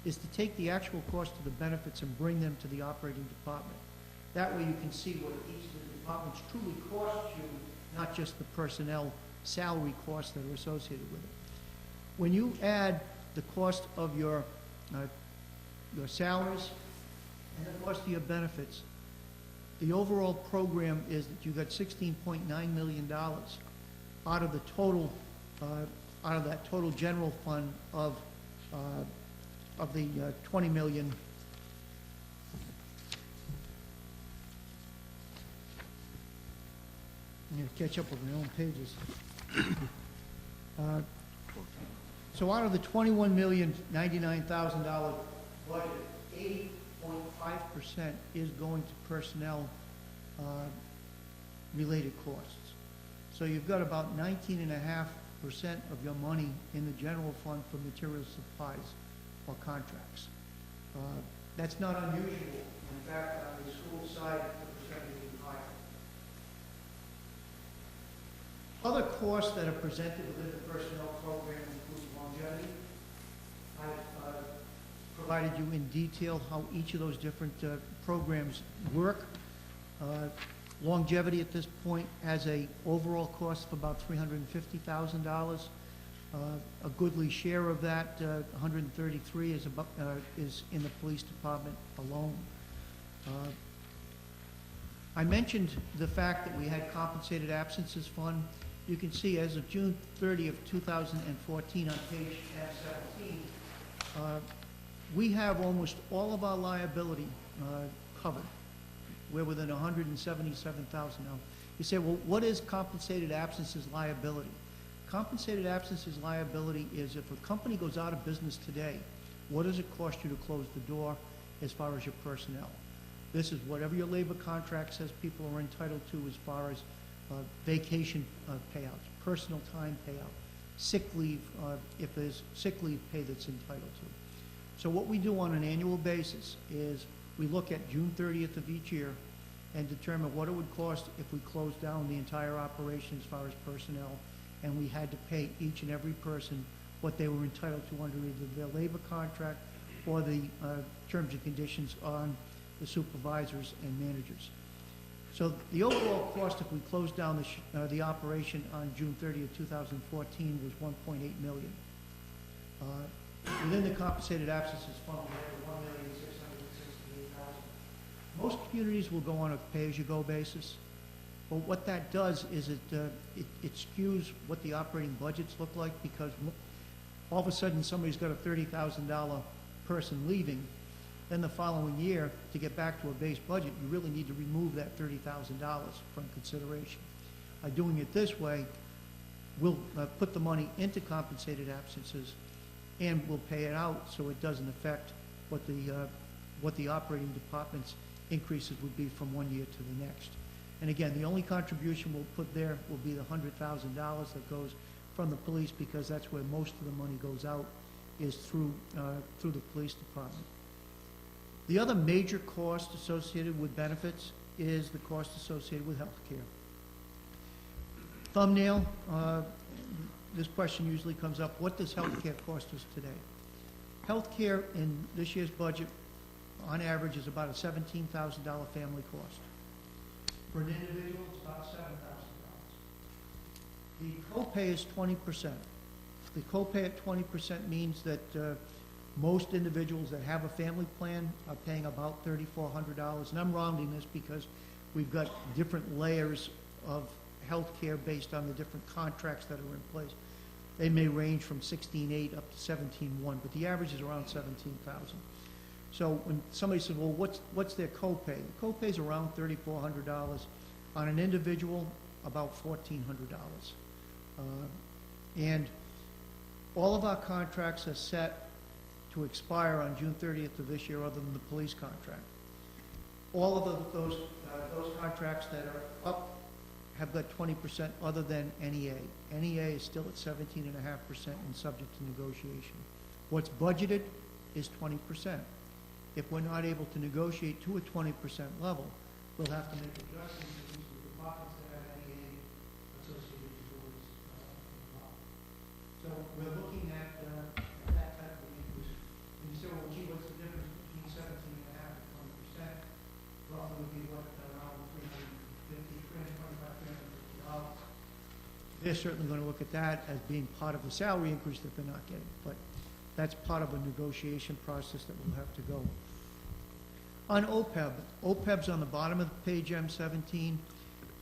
is to take the actual cost of the benefits and bring them to the operating department. That way you can see what each of the departments truly cost you, not just the personnel salary costs that are associated with it. When you add the cost of your salaries and the cost of your benefits, the overall program is that you got $16.9 million out of the total, out of that total general fund of the 20 million. I'm going to catch up with my own pages. So out of the $21,099,000 budget, 80.5% is going to personnel related costs. So you've got about 19.5% of your money in the general fund for materials, supplies, or contracts. That's not unusual. In fact, on the school side, the percentage is higher. Other costs that are presented within the personnel program include longevity. I've provided you in detail how each of those different programs work. Longevity at this point has a overall cost of about $350,000. A goodly share of that, 133, is in the police department alone. I mentioned the fact that we had compensated absences fund. You can see as of June 30th, 2014 on page F17, we have almost all of our liability covered. We're within $177,000 now. You say, well, what is compensated absences liability? Compensated absences liability is if a company goes out of business today, what does it cost you to close the door as far as your personnel? This is whatever your labor contract says people are entitled to as far as vacation payouts, personal time payout, sick leave, if there's sick leave pay that's entitled to. So what we do on an annual basis is we look at June 30th of each year and determine what it would cost if we closed down the entire operation as far as personnel, and we had to pay each and every person what they were entitled to under either their labor contract or the terms and conditions on the supervisors and managers. So the overall cost, if we close down the operation on June 30th, 2014, was $1.8 million. Within the compensated absences fund, we have $1,668,000. Most communities will go on a pay-as-you-go basis, but what that does is it skews what the operating budgets look like, because all of a sudden somebody's got a $30,000 person leaving. Then the following year, to get back to a base budget, you really need to remove that $30,000 from consideration. By doing it this way, we'll put the money into compensated absences, and we'll pay it out so it doesn't affect what the operating department's increases would be from one year to the next. And again, the only contribution we'll put there will be the $100,000 that goes from the police, because that's where most of the money goes out, is through the police department. The other major cost associated with benefits is the cost associated with health care. Thumbnail, this question usually comes up: what does health care cost us today? Health care in this year's budget, on average, is about a $17,000 family cost. For an individual, it's about $7,000. The copay is 20%. The copay at 20% means that most individuals that have a family plan are paying about $3,400. And I'm rounding this because we've got different layers of health care based on the different contracts that are in place. They may range from $16,800 up to $17,100, but the average is around $17,000. So when somebody says, well, what's their copay? The copay is around $3,400. On an individual, about $1,400. And all of our contracts are set to expire on June 30th of this year, other than the police contract. All of those contracts that are up have got 20% other than NEA. NEA is still at 17.5% and subject to negotiation. What's budgeted is 20%. If we're not able to negotiate to a 20% level, we'll have to make adjustments to the departments that have NEA associated with those involved. So we're looking at that type of increase. And you say, well, gee, what's the difference between 17.5 and 20%? Roughly would be what, around $325, $350. They're certainly going to look at that as being part of the salary increase that they're not getting, but that's part of a negotiation process that we'll have to go. On OPEB, OPEB's on the bottom of page M17,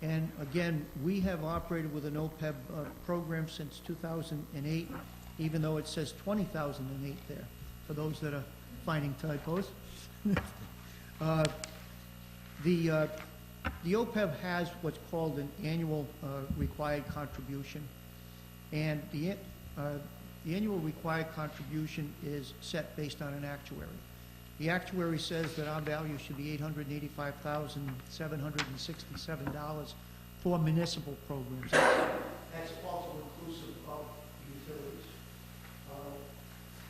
and again, we have operated with an OPEB program since 2008, even though it says 2008 there, for those that are finding typos. The OPEB has what's called an annual required contribution, and the annual required contribution is set based on an actuary. The actuary says that our value should be $885,767 for municipal programs. That's also inclusive of utilities.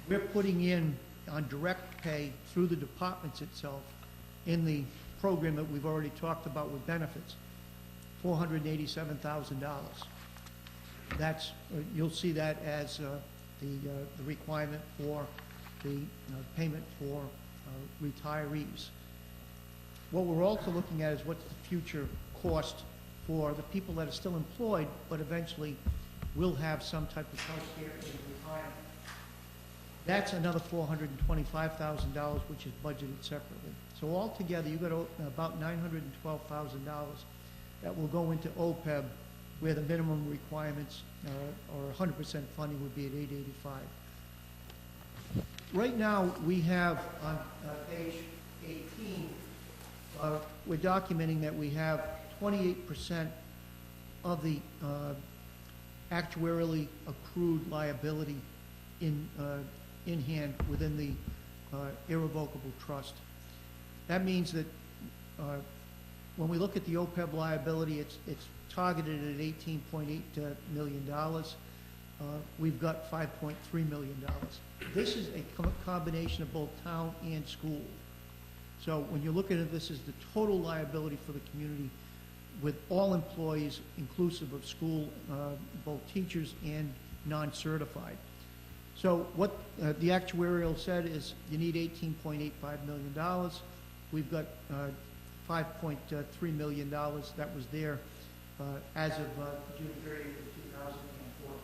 We're putting in on direct pay through the departments itself in the program that we've already talked about with benefits, $487,000. That's you'll see that as the requirement for the payment for retirees. What we're also looking at is what's the future cost for the people that are still employed, but eventually will have some type of health care in retirement. That's another $425,000, which is budgeted separately. So altogether, you've got about $912,000 that will go into OPEB, where the minimum requirements or 100% funding would be at $885,000. Right now, we have on page 18, we're documenting that we have 28% of the actuarially accrued liability in hand within the irrevocable trust. That means that when we look at the OPEB liability, it's targeted at $18.8 million. We've got $5.3 million. This is a combination of both town and school. So when you look at it, this is the total liability for the community with all employees, inclusive of school, both teachers and non-certified. So what the actuarial said is you need $18.85 million. We've got $5.3 million that was there as of June 30th of 2014.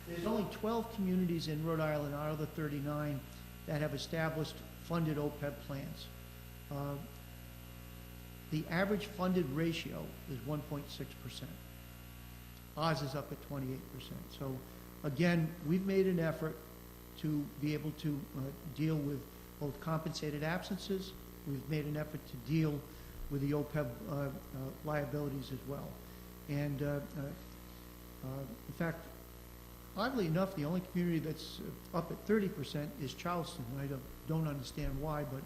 There's only 12 communities in Rhode Island out of the 39 that have established funded OPEB plans. The average funded ratio is 1.6%. Ours is up at 28%. So again, we've made an effort to be able to deal with both compensated absences. We've made an effort to deal with the OPEB liabilities as well. And in fact, oddly enough, the only community that's up at 30% is Charleston. I don't understand why, but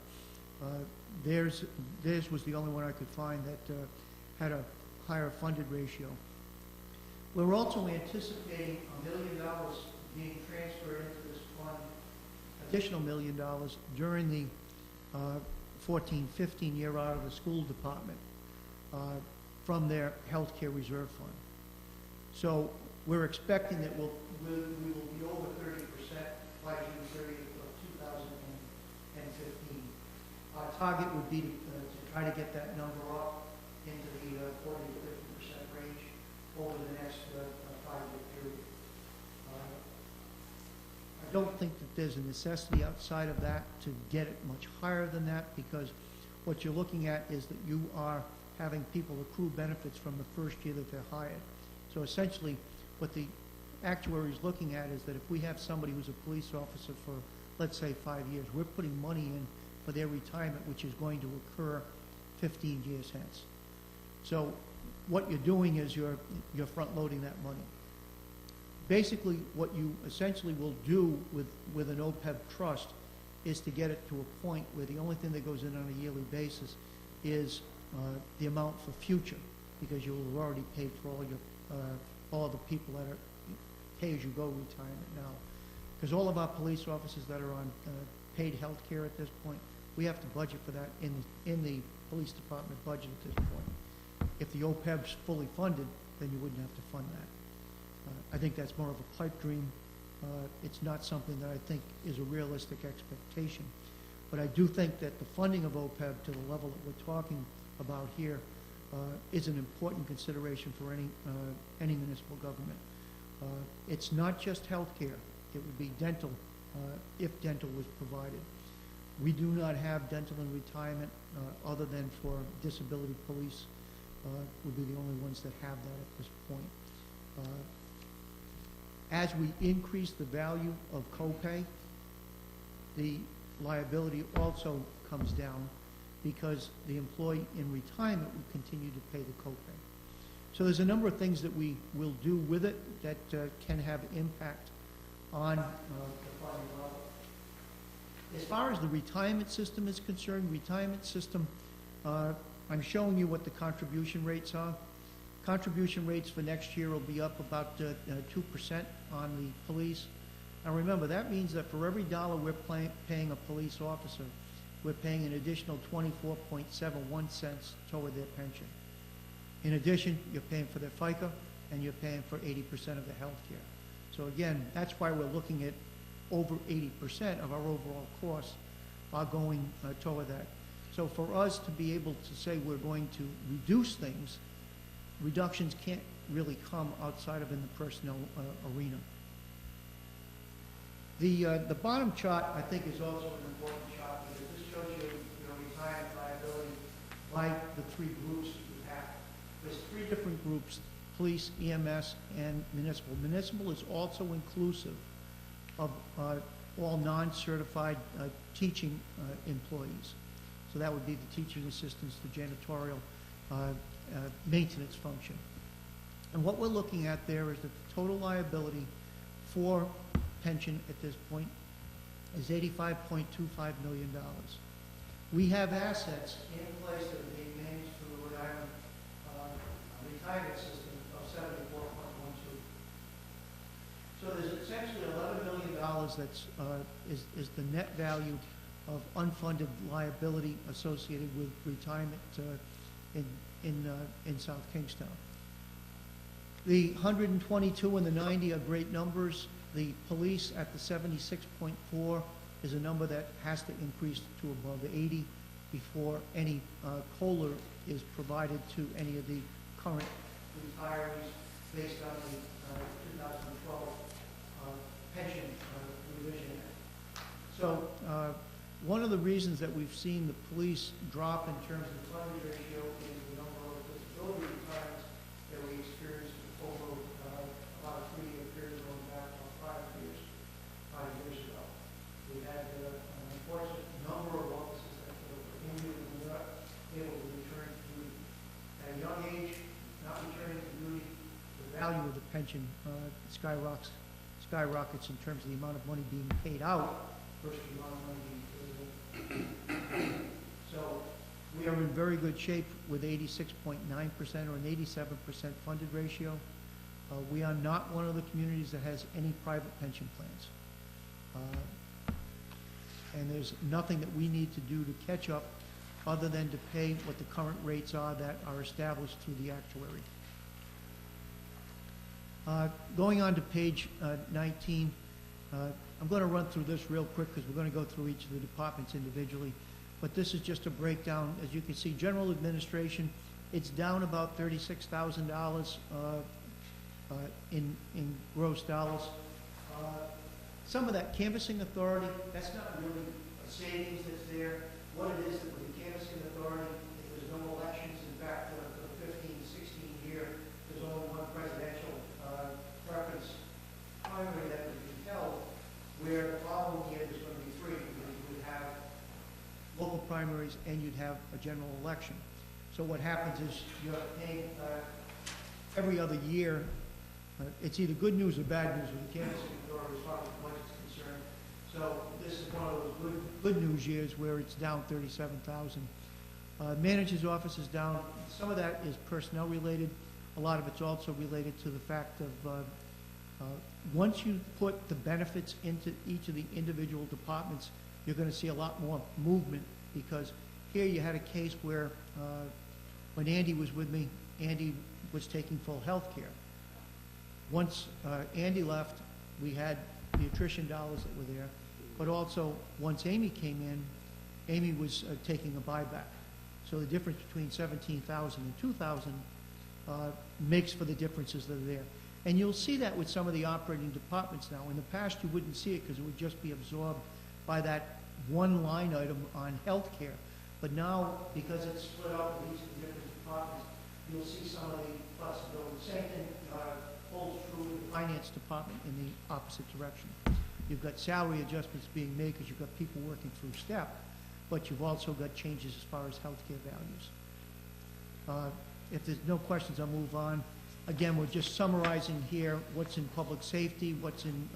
theirs was the only one I could find that had a higher funded ratio. We're also anticipating $1 million being transferred into this fund, additional $1 million during the 14-15 year out of the school department from their healthcare reserve fund. So we're expecting that we will be over 30% by June 30th of 2015. Our target would be to try to get that number up into the 40 to 50% range over the next 5-year period. I don't think that there's a necessity outside of that to get it much higher than that, because what you're looking at is that you are having people accrue benefits from the first year that they're hired. So essentially, what the actuary is looking at is that if we have somebody who's a police officer for, let's say, 5 years, we're putting money in for their retirement, which is going to occur 15 years hence. So what you're doing is you're front-loading that money. Basically, what you essentially will do with an OPEB trust is to get it to a point where the only thing that goes in on a yearly basis is the amount for future, because you will have already paid for all the people that are pay-as-you-go retirement now. Because all of our police officers that are on paid health care at this point, we have to budget for that in the police department budget at this point. If the OPEB's fully funded, then you wouldn't have to fund that. I think that's more of a pipe dream. It's not something that I think is a realistic expectation. But I do think that the funding of OPEB to the level that we're talking about here is an important consideration for any municipal government. It's not just health care. It would be dental, if dental was provided. We do not have dental in retirement other than for disability police. Would be the only ones that have that at this point. As we increase the value of copay, the liability also comes down, because the employee in retirement will continue to pay the copay. So there's a number of things that we will do with it that can have impact on the funding level. As far as the retirement system is concerned, I'm showing you what the contribution rates are. Contribution rates for next year will be up about 2% on the police. Now remember, that means that for every dollar we're paying a police officer, we're paying an additional 24.71 cents toward their pension. In addition, you're paying for their FICA, and you're paying for 80% of the health care. So again, that's why we're looking at over 80% of our overall costs are going toward that. So for us to be able to say we're going to reduce things, reductions can't really come outside of in the personnel arena. The bottom chart, I think, is also an important chart, because this shows you retirement liability by the three groups that we have. There's three different groups: police, EMS, and municipal. Municipal is also inclusive of all non-certified teaching employees. So that would be the teachers, assistants, the janitorial, maintenance function. And what we're looking at there is that the total liability for pension at this point is $85.25 million. We have assets in place that are being managed through the Rhode Island retirement system of $74.12. So there's essentially $11 million that's is the net value of unfunded liability associated with retirement in South Kingstown. The 122 and the 90 are great numbers. The police at the 76.4 is a number that has to increase to above 80 before any COLA is provided to any of the current retirees based on the 2012 pension revision. So one of the reasons that we've seen the police drop in terms of the funding ratio is the number of disability retirements that we experienced over about a 3-year period going back about 5 years ago. We had an unfortunate number of officers that were injured and were not able to return to duty. At a young age, not returning to duty, the value of the pension skyrockets in terms of the amount of money being paid out versus the amount of money being paid in. So we are in very good shape with 86.9% or an 87% funded ratio. We are not one of the communities that has any private pension plans. And there's nothing that we need to do to catch up other than to pay what the current rates are that are established through the actuary. Going on to page 19, I'm going to run through this real quick because we're going to go through each of the departments individually. But this is just a breakdown. As you can see, general administration, it's down about $36,000 in gross dollars. Some of that canvassing authority, that's not really a savings that's there. What it is that with the canvassing authority, if there's no elections, in fact, for the 15-16 year, there's only one presidential preference primary that would be held, where the following year there's going to be 3, because you would have local primaries and you'd have a general election. So what happens is you're paying every other year. It's either good news or bad news with the canvassing authority as far as the budget's concerned. So this is one of those good news years where it's down $37,000. Manager's office is down. Some of that is personnel related. A lot of it's also related to the fact of once you put the benefits into each of the individual departments, you're going to see a lot more movement, because here you had a case where when Andy was with me, Andy was taking full health care. Once Andy left, we had the attrition dollars that were there, but also once Amy came in, Amy was taking a buyback. So the difference between $17,000 and $2,000 makes for the differences that are there. And you'll see that with some of the operating departments now. In the past, you wouldn't see it because it would just be absorbed by that one line item on health care. But now, because it's split up in each of the different departments, you'll see some of the flexibility. Same thing holds true in the finance department in the opposite direction. You've got salary adjustments being made because you've got people working through STEP, but you've also got changes as far as healthcare values. If there's no questions, I'll move on. Again, we're just summarizing here what's in public safety, what's in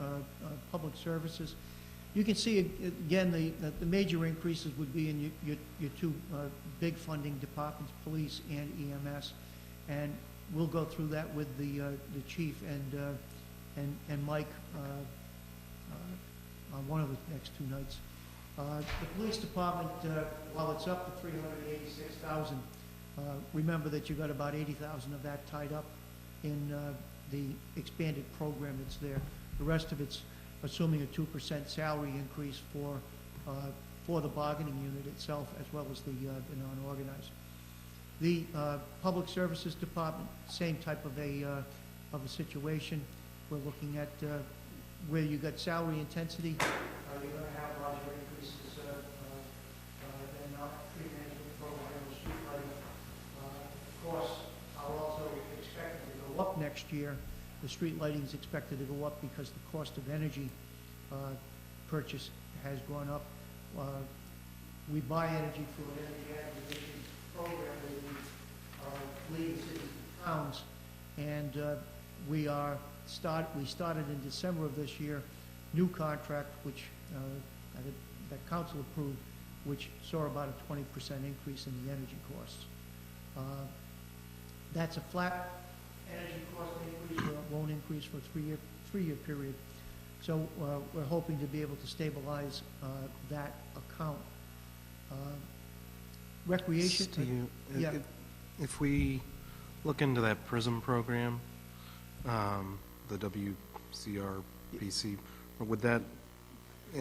public services. You can see, again, the major increases would be in your 2 big funding departments, police and EMS. And we'll go through that with the chief and Mike on one of the next 2 nights. The police department, while it's up to $386,000, remember that you got about $80,000 of that tied up in the expanded program that's there. The rest of it's assuming a 2% salary increase for the bargaining unit itself, as well as the non-organized. The public services department, same type of a situation. We're looking at where you got salary intensity. You're going to have larger increases than tree management program or street lighting. Of course, are also expected to go up next year. The street lighting is expected to go up because the cost of energy purchase has gone up. We buy energy through an energy acquisition program that we lead cities and towns, and we started in December of this year, new contract which that council approved, which saw about a 20% increase in the energy costs. That's a flat energy cost increase, or it won't increase for a three-year period. So we're hoping to be able to stabilize that account. Recreation. Steve, yeah. if we look into that PRISM program, the WCR PC. Would that,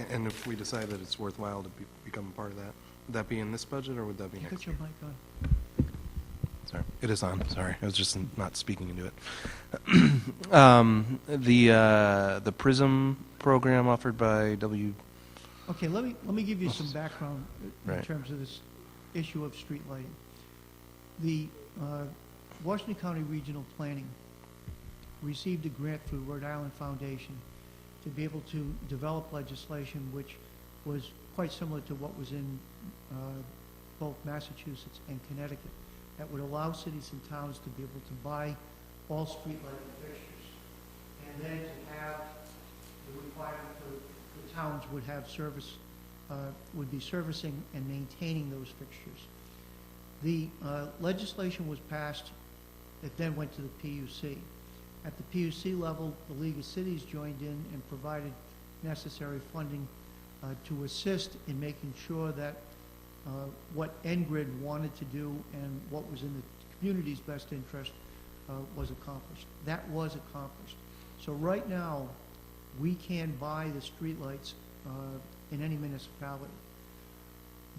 and if we decide that it's worthwhile to become a part of that, would that be in this budget, or would that be You next got your year? mic on? Sorry, it is on, sorry, I was just not speaking into it. The PRISM program offered by Okay, let me give you some background in Right. terms of this issue of street lighting. The Washington County Regional Planning received a grant through Rhode Island Foundation to be able to develop legislation which was quite similar to what was in both Massachusetts and Connecticut, that would allow cities and towns to be able to buy all street lighting fixtures, and then to have the requirement for the towns would have service, would be servicing and maintaining those fixtures. The legislation was passed, it then went to the PUC. At the PUC level, the League of Cities joined in and provided necessary funding to assist in making sure that what NGRID wanted to do and what was in the community's best interest was accomplished. That was accomplished. So right now, we can buy the streetlights in any municipality.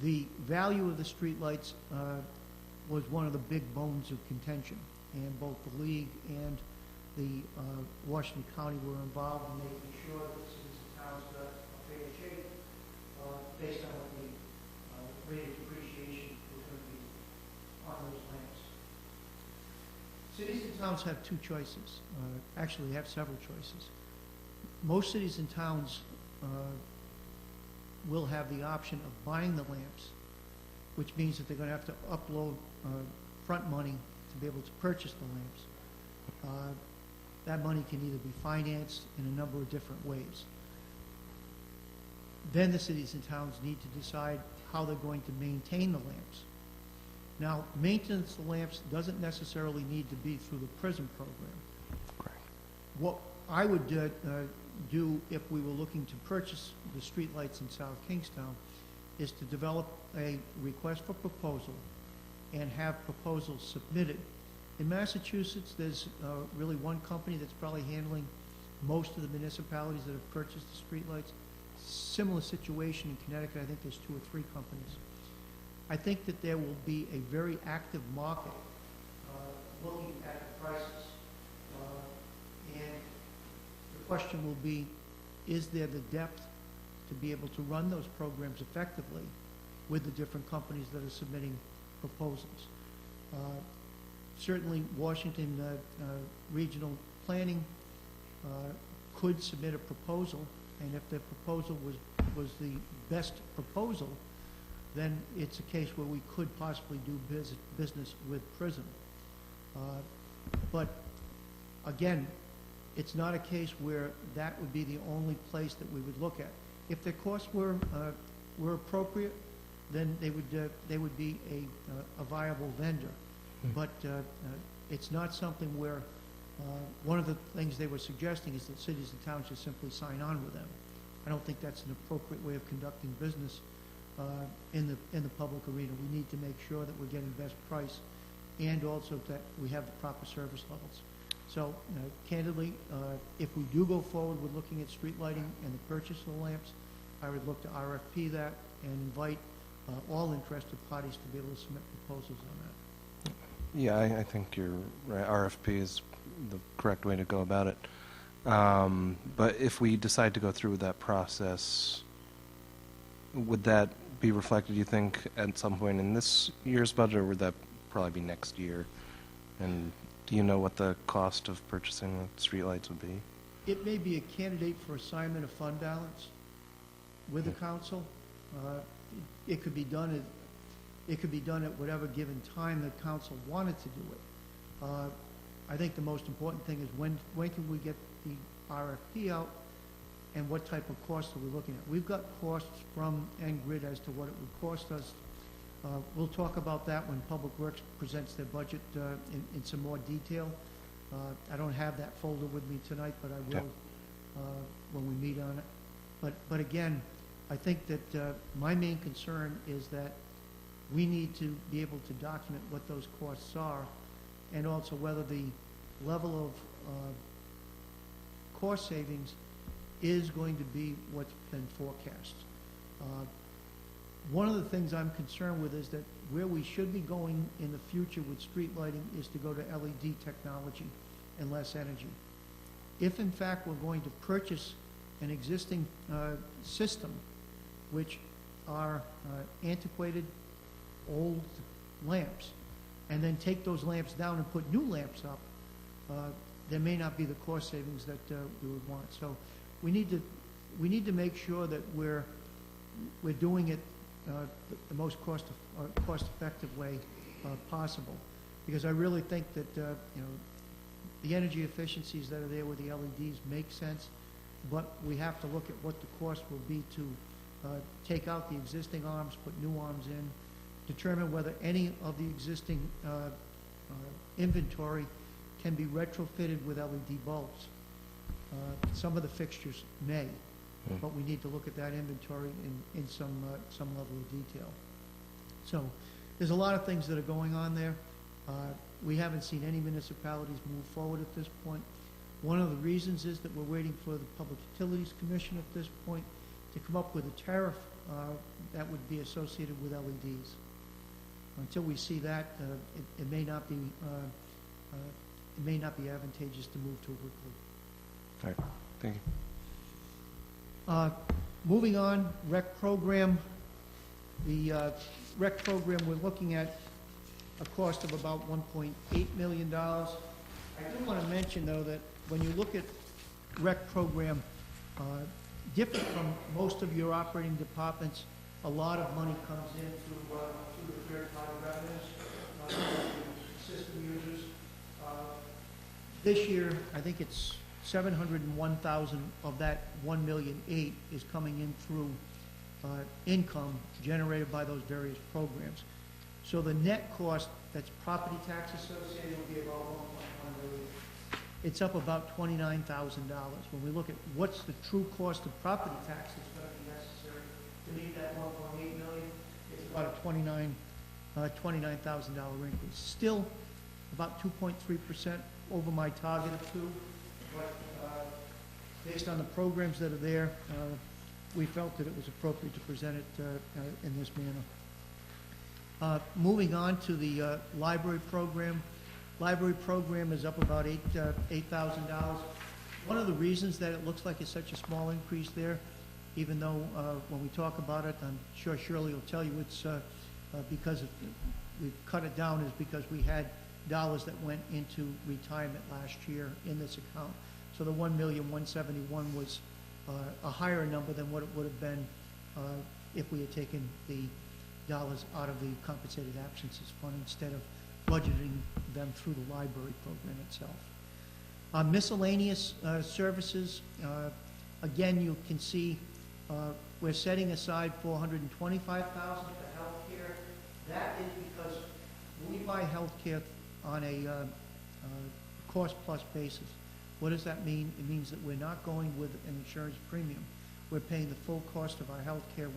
The value of the streetlights was one of the big bones of contention, and both the League and the Washington County were involved in making sure that cities and towns got a fair shake based on what the rate of depreciation was going to be on those lamps. Cities and towns have two choices. Actually, they have several choices. Most cities and towns will have the option of buying the lamps, which means that they're going to have to upload front money to be able to purchase the lamps. That money can either be financed in a number of different ways. Then the cities and towns need to decide how they're going to maintain the lamps. Now, maintenance of the lamps doesn't necessarily need to be through the PRISM program. Correct. What I would do if we were looking to purchase the streetlights in South Kingstown is to develop a request for proposal and have proposals submitted. In Massachusetts, there's really one company that's probably handling most of the municipalities that have purchased the streetlights. Similar situation in Connecticut, I think there's 2 or 3 companies. I think that there will be a very active market looking at the prices. And the question will be, is there the depth to be able to run those programs effectively with the different companies that are submitting proposals? Certainly, Washington Regional Planning could submit a proposal, and if the proposal was the best proposal, then it's a case where we could possibly do business with PRISM. But again, it's not a case where that would be the only place that we would look at. If the costs were appropriate, then they would be a viable vendor. But it's not something where one of the things they were suggesting is that cities and towns just simply sign on with them. I don't think that's an appropriate way of conducting business in the public arena. We need to make sure that we're getting best price and also that we have the proper service levels. So candidly, if we do go forward with looking at street lighting and the purchase of the lamps, I would look to RFP that and invite all interested parties to be able to submit proposals on that. Yeah, I think you're right. RFP is the correct way to go about it. But if we decide to go through with that process, would that be reflected, you think, at some point in this year's budget, or would that probably be next year? And do you know what the cost of purchasing the streetlights would be? It may be a candidate for assignment of fund balance with the council. It could be done at whatever given time the council wanted to do it. I think the most important thing is when can we get the RFP out and what type of costs are we looking at? We've got costs from NGRID as to what it would cost us. We'll talk about that when Public Works presents their budget in some more detail. I don't have that folder with me tonight, but I will when we meet on it. But again, I think that my main concern is that we need to be able to document what those costs are and also whether the level of cost savings is going to be what's been forecast. Uh, One of the things I'm concerned with is that where we should be going in the future with street lighting is to go to LED technology and less energy. If in fact we're going to purchase an existing system, which are antiquated, old lamps, and then take those lamps down and put new lamps up, there may not be the cost savings that we would want. So we need to make sure that we're doing it the most cost-effective way possible, because I really think that the energy efficiencies that are there with the LEDs make sense, but we have to look at what the cost will be to take out the existing arms, put new arms in, determine whether any of the existing inventory can be retrofitted with LED bulbs. Some of the fixtures may, but we need to look at that inventory in some level of detail. So there's a lot of things that are going on there. We haven't seen any municipalities move forward at this point. One of the reasons is that we're waiting for the Public Utilities Commission at this point to come up with a tariff that would be associated with LEDs. Until we see that, it may not be advantageous to move too quickly. All right, thank you. Moving on, rec program. The rec program, we're looking at a cost of about $1.8 million. I do want to mention, though, that when you look at rec program, different from most of your operating departments, a lot of money comes in through the third-party revenues, system users. This year, I think it's 701,000 of that 1,000,008 is coming in through income generated by those various programs. So the net cost, that's property tax associated, will be about 1.1 million. It's up about $29,000. When we look at what's the true cost of property tax that's going to be necessary to meet that 1.8 million, it's about a $29,000 increase. Still about 2.3% over my target of 2%. But based on the programs that are there, we felt that it was appropriate to present it in this manner. Moving on to the library program. Library program is up about $8,000. One of the reasons that it looks like it's such a small increase there, even though when we talk about it, I'm sure Shirley will tell you it's because we've cut it down, is because we had dollars that went into retirement last year in this account. So the $1,171,000 was a higher number than what it would have been if we had taken the dollars out of the compensated absences fund instead of budgeting them through the library program itself. Miscellaneous services, again, you can see we're setting aside $425,000 for healthcare. That is because we buy healthcare on a cost-plus basis. What does that mean? It means that we're not going with an insurance premium. We're paying the full cost of our health care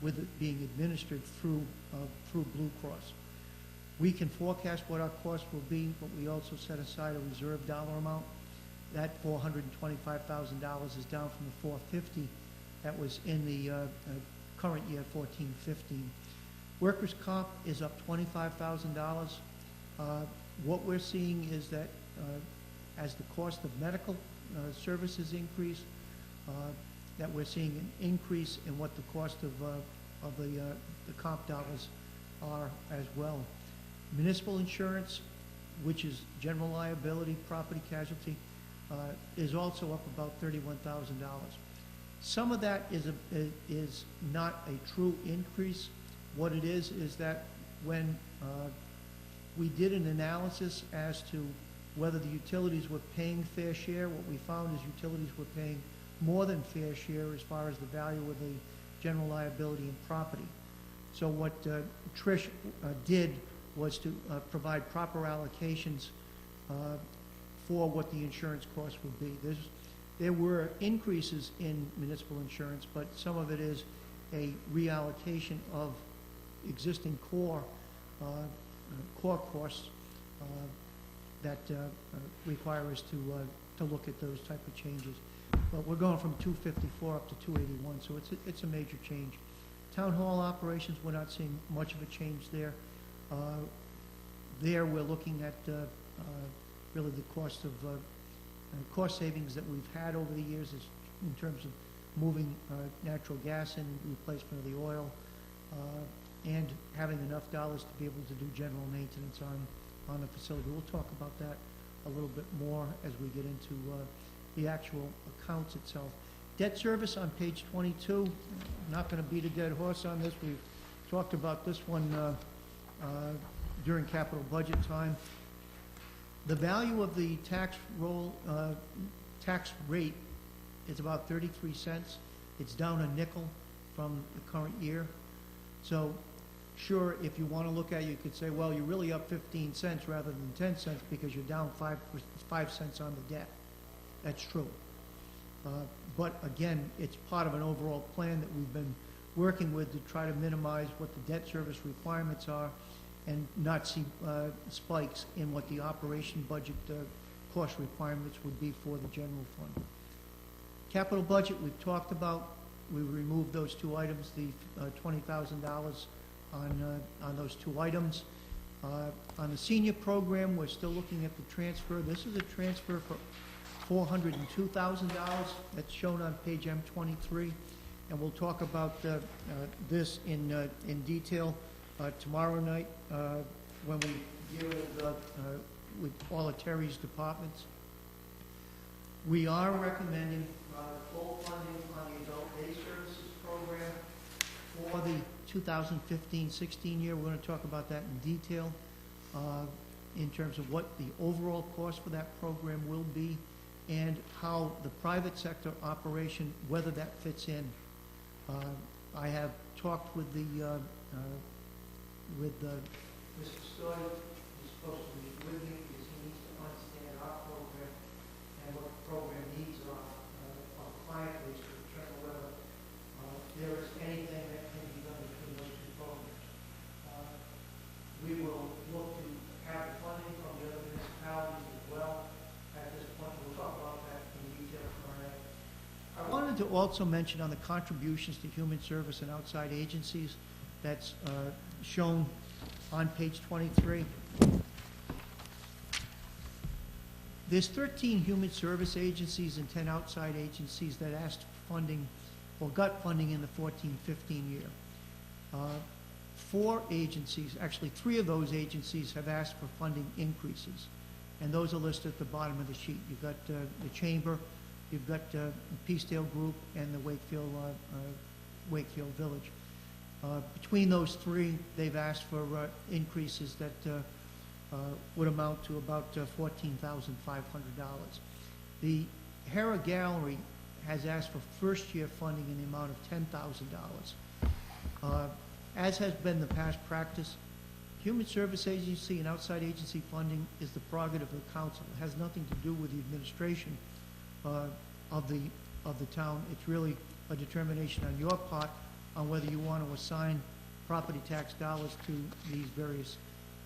with it being administered through Blue Cross. We can forecast what our cost will be, but we also set aside a reserve dollar amount. That $425,000 is down from the $450,000 that was in the current year, 14-15. Workers' comp is up $25,000. What we're seeing is that as the cost of medical services increase, that we're seeing an increase in what the cost of the comp dollars are as well. Municipal insurance, which is general liability, property casualty, is also up about $31,000. Some of that is not a true increase. What it is that when we did an analysis as to whether the utilities were paying fair share, what we found is utilities were paying more than fair share as far as the value of the general liability and property. So what Trish did was to provide proper allocations for what the insurance costs would be. There were increases in municipal insurance, but some of it is a reallocation of existing core costs that require us to look at those type of changes. But we're going from 254 up to 281, so it's a major change. Town hall operations, we're not seeing much of a change there. There, we're looking at really the cost of cost savings that we've had over the years is in terms of moving natural gas in replacement of the oil, and having enough dollars to be able to do general maintenance on the facility. We'll talk about that a little bit more as we get into the actual accounts itself. Debt service on page 22. I'm not going to beat a dead horse on this. We've talked about this one during capital budget time. The value of the tax rate is about 33 cents. It's down a nickel from the current year. So sure, if you want to look at it, you could say, well, you're really up 15 cents rather than 10 cents because you're down 5 cents on the debt. That's true. But again, it's part of an overall plan that we've been working with to try to minimize what the debt service requirements are and not see spikes in what the operation budget cost requirements would be for the general fund. Capital budget, we've talked about. We removed those two items, the $20,000 on those two items. On the senior program, we're still looking at the transfer. This is a transfer for $402,000. That's shown on page M23, and we'll talk about this in detail tomorrow night when we deal with all of Terry's departments. We are recommending full funding on the adult day services program for the 2015-16 year. We're going to talk about that in detail in terms of what the overall cost for that program will be and how the private sector operation, whether that fits in. I have talked with Mr. Stoy, who's supposed to be with me because he needs to understand our program and what the program needs are of the client base to determine whether there is anything that can be done between those two programs. We will look to have the funding from the other municipalities as well. At this point, we'll talk about that in detail tomorrow night. I wanted to also mention on the contributions to human service and outside agencies that's shown on page 23. There's 13 human service agencies and 10 outside agencies that asked for funding or got funding in the 14-15 year. 4 agencies, actually 3 of those agencies have asked for funding increases, and those are listed at the bottom of the sheet. You've got the Chamber, you've got the Peacedale Group, and the Wakefield Village. Between those 3, they've asked for increases that would amount to about $14,500. The Hera Gallery has asked for first-year funding in the amount of $10,000. As has been the past practice, human service agency and outside agency funding is the prerogative of the council. It has nothing to do with the administration of the town. It's really a determination on your part on whether you want to assign property tax dollars to these various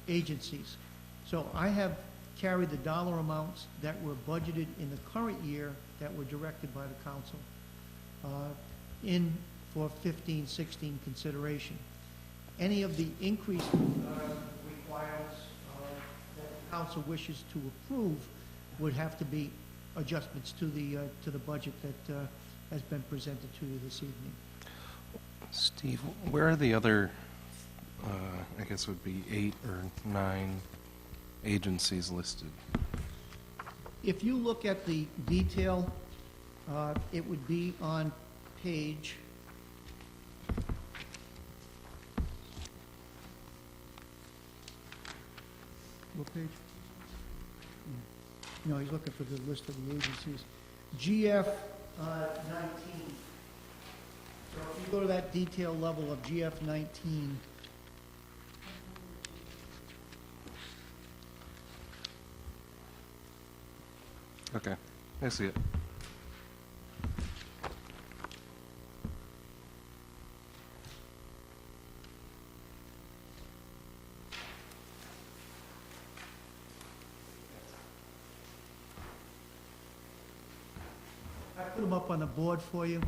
agencies. So I have carried the dollar amounts that were budgeted in the current year that were directed by the council in for 15-16 consideration. Any of the increased requirements that the council wishes to approve would have to be adjustments to the budget that has been presented to you this evening. Steve, where are the other, I guess it would be 8 or 9 agencies listed? If you look at the detail, it would be on page... What page? No, he's looking for the list of the agencies. GF 19. So if you go to that detail level of GF 19, Okay, I see it. I put them up on the board for you.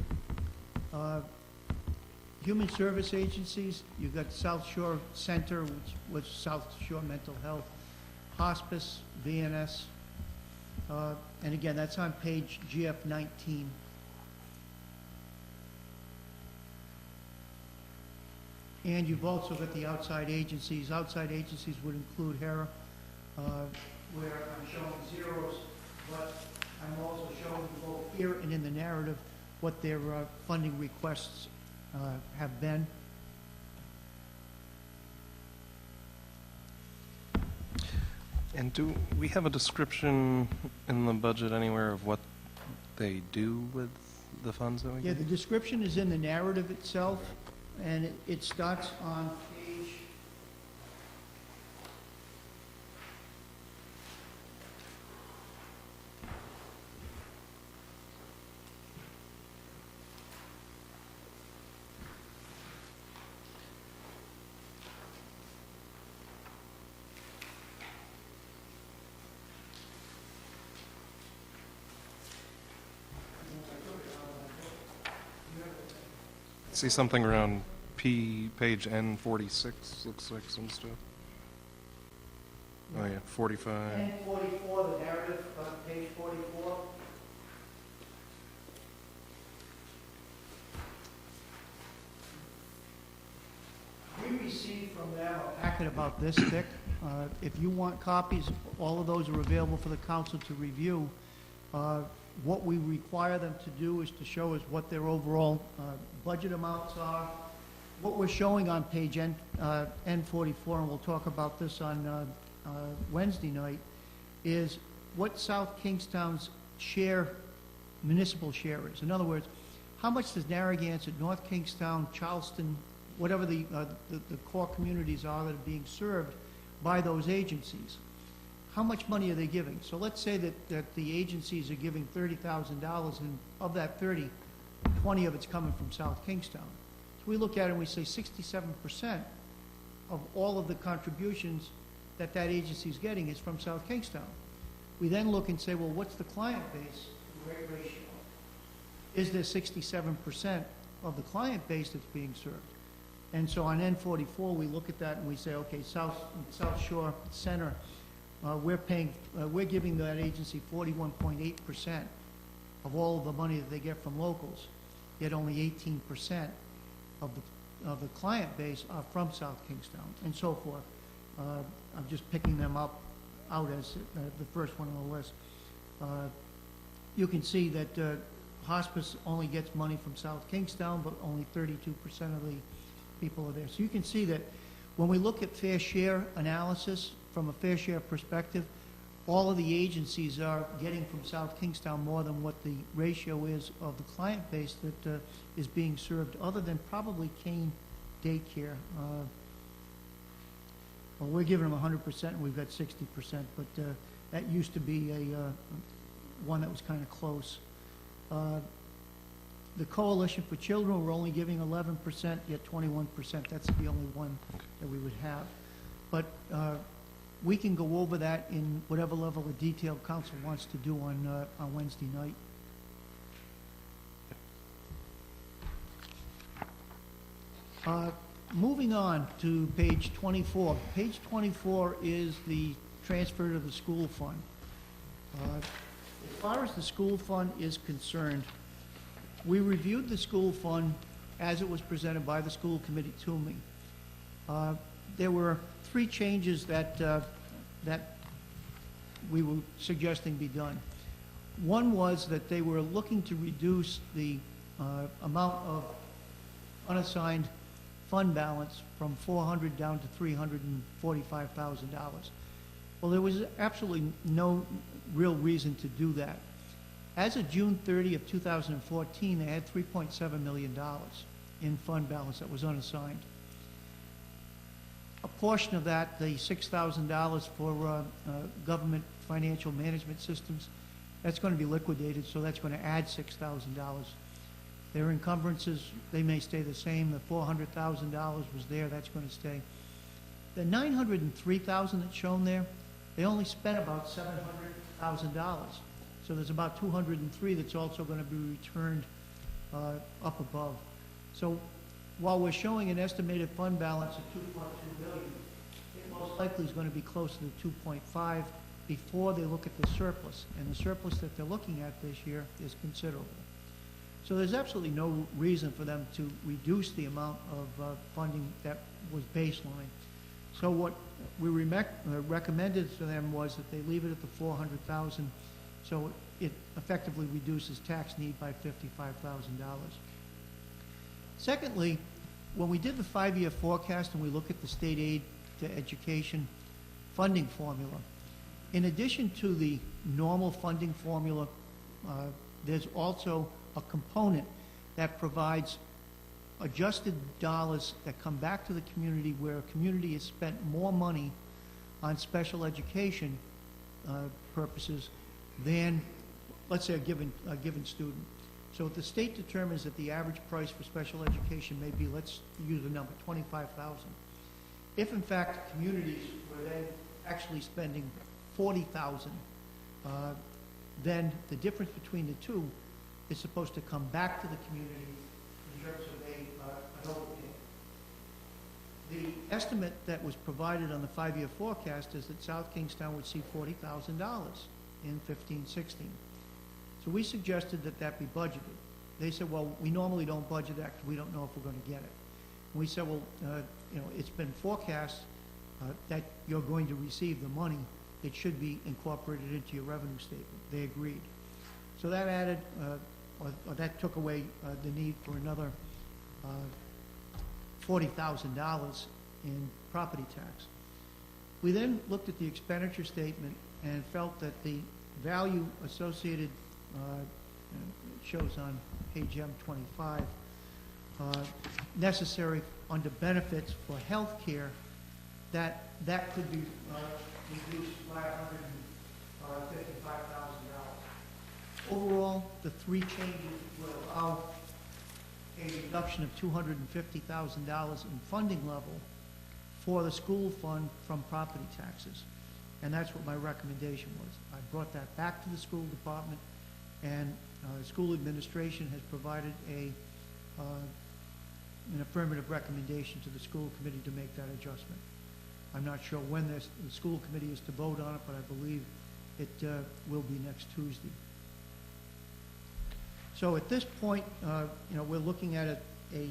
Human Service Agencies, you've got South Shore Center, which was South Shore Mental Health, Hospice, VNS, and again, that's on page GF 19. And you've also got the outside agencies. Outside agencies would include HERA, where I'm showing zeros, but I'm also showing both here and in the narrative what their funding requests have been. And do we have a description in the budget anywhere of what they do with the funds that we Yeah, get? the description is in the narrative itself, and it starts on page... See something around page N46, looks like some stuff. Oh, yeah, 45. And 44, the narrative, page 44. We received from them a packet about this thick. If you want copies, all of those are available for the council to review. What we require them to do is to show us what their overall budget amounts are. What we're showing on page N44, and we'll talk about this on Wednesday night, is what South Kingstown's share, municipal share is. In other words, how much does Narragansett, North Kingstown, Charleston, whatever the core communities are that are being served by those agencies, how much money are they giving? So let's say that the agencies are giving $30,000, and of that 30, 20 of it's coming from South Kingstown. So we look at it and we say 67% of all of the contributions that agency is getting is from South Kingstown. We then look and say, well, what's the client base rate ratio? Is there 67% of the client base that's being served? And so on N44, we look at that and we say, okay, South Shore Center, we're giving that agency 41.8% of all of the money that they get from locals, yet only 18% of the client base are from South Kingstown, and so forth. I'm just picking them out as the first one on the list. You can see that hospice only gets money from South Kingstown, but only 32% of the people are there. So you can see that when we look at fair share analysis from a fair share perspective, all of the agencies are getting from South Kingstown more than what the ratio is of the client base that is being served, other than probably Kane Daycare. Well, we're giving them 100% and we've got 60%, but that used to be one that was kind of close. The Coalition for Children, we're only giving 11%, yet 21%. That's the only one that we would have. But we can go over that in whatever level of detail council wants to do on Wednesday night. Moving on to page 24. Page 24 is the transfer to the school fund. As far as the school fund is concerned, we reviewed the school fund as it was presented by the school committee to me. There were three changes that we were suggesting be done. One was that they were looking to reduce the amount of unassigned fund balance from $400 down to $345,000. Well, there was absolutely no real reason to do that. As of June 30 of 2014, they had $3.7 million in fund balance that was unassigned. A portion of that, the $6,000 for government financial management systems, that's going to be liquidated, so that's going to add $6,000. Their encumbrances, they may stay the same. The $400,000 was there, that's going to stay. The $903,000 that's shown there, they only spent about $700,000. So there's about 203 that's also going to be returned up above. So while we're showing an estimated fund balance of 2.2 billion, it most likely is going to be closer to 2.5 before they look at the surplus. And the surplus that they're looking at this year is considerable. So there's absolutely no reason for them to reduce the amount of funding that was baseline. So what we recommended to them was that they leave it at the 400,000, so it effectively reduces tax need by $55,000. Secondly, when we did the 5-year forecast and we look at the state aid to education funding formula, in addition to the normal funding formula, there's also a component that provides adjusted dollars that come back to the community where a community has spent more money on special education purposes than, let's say, a given student. So if the state determines that the average price for special education may be, let's use a number, $25,000. If in fact communities were then actually spending $40,000, then the difference between the two is supposed to come back to the community in terms of an overpay. The estimate that was provided on the 5-year forecast is that South Kingstown would see $40,000 in 15-16. So we suggested that that be budgeted. They said, well, we normally don't budget that because we don't know if we're going to get it. And we said, well, it's been forecast that you're going to receive the money. It should be incorporated into your revenue statement. They agreed. So that added, or that took away the need for another $40,000 in property tax. We then looked at the expenditure statement and felt that the value associated, it shows on page M25, necessary under benefits for health care, that could be reduced by $155,000. Overall, the three changes will allow a reduction of $250,000 in funding level for the school fund from property taxes. And that's what my recommendation was. I brought that back to the school department, and the school administration has provided an affirmative recommendation to the school committee to make that adjustment. I'm not sure when the school committee is to vote on it, but I believe it will be next Tuesday. So at this point, we're looking at a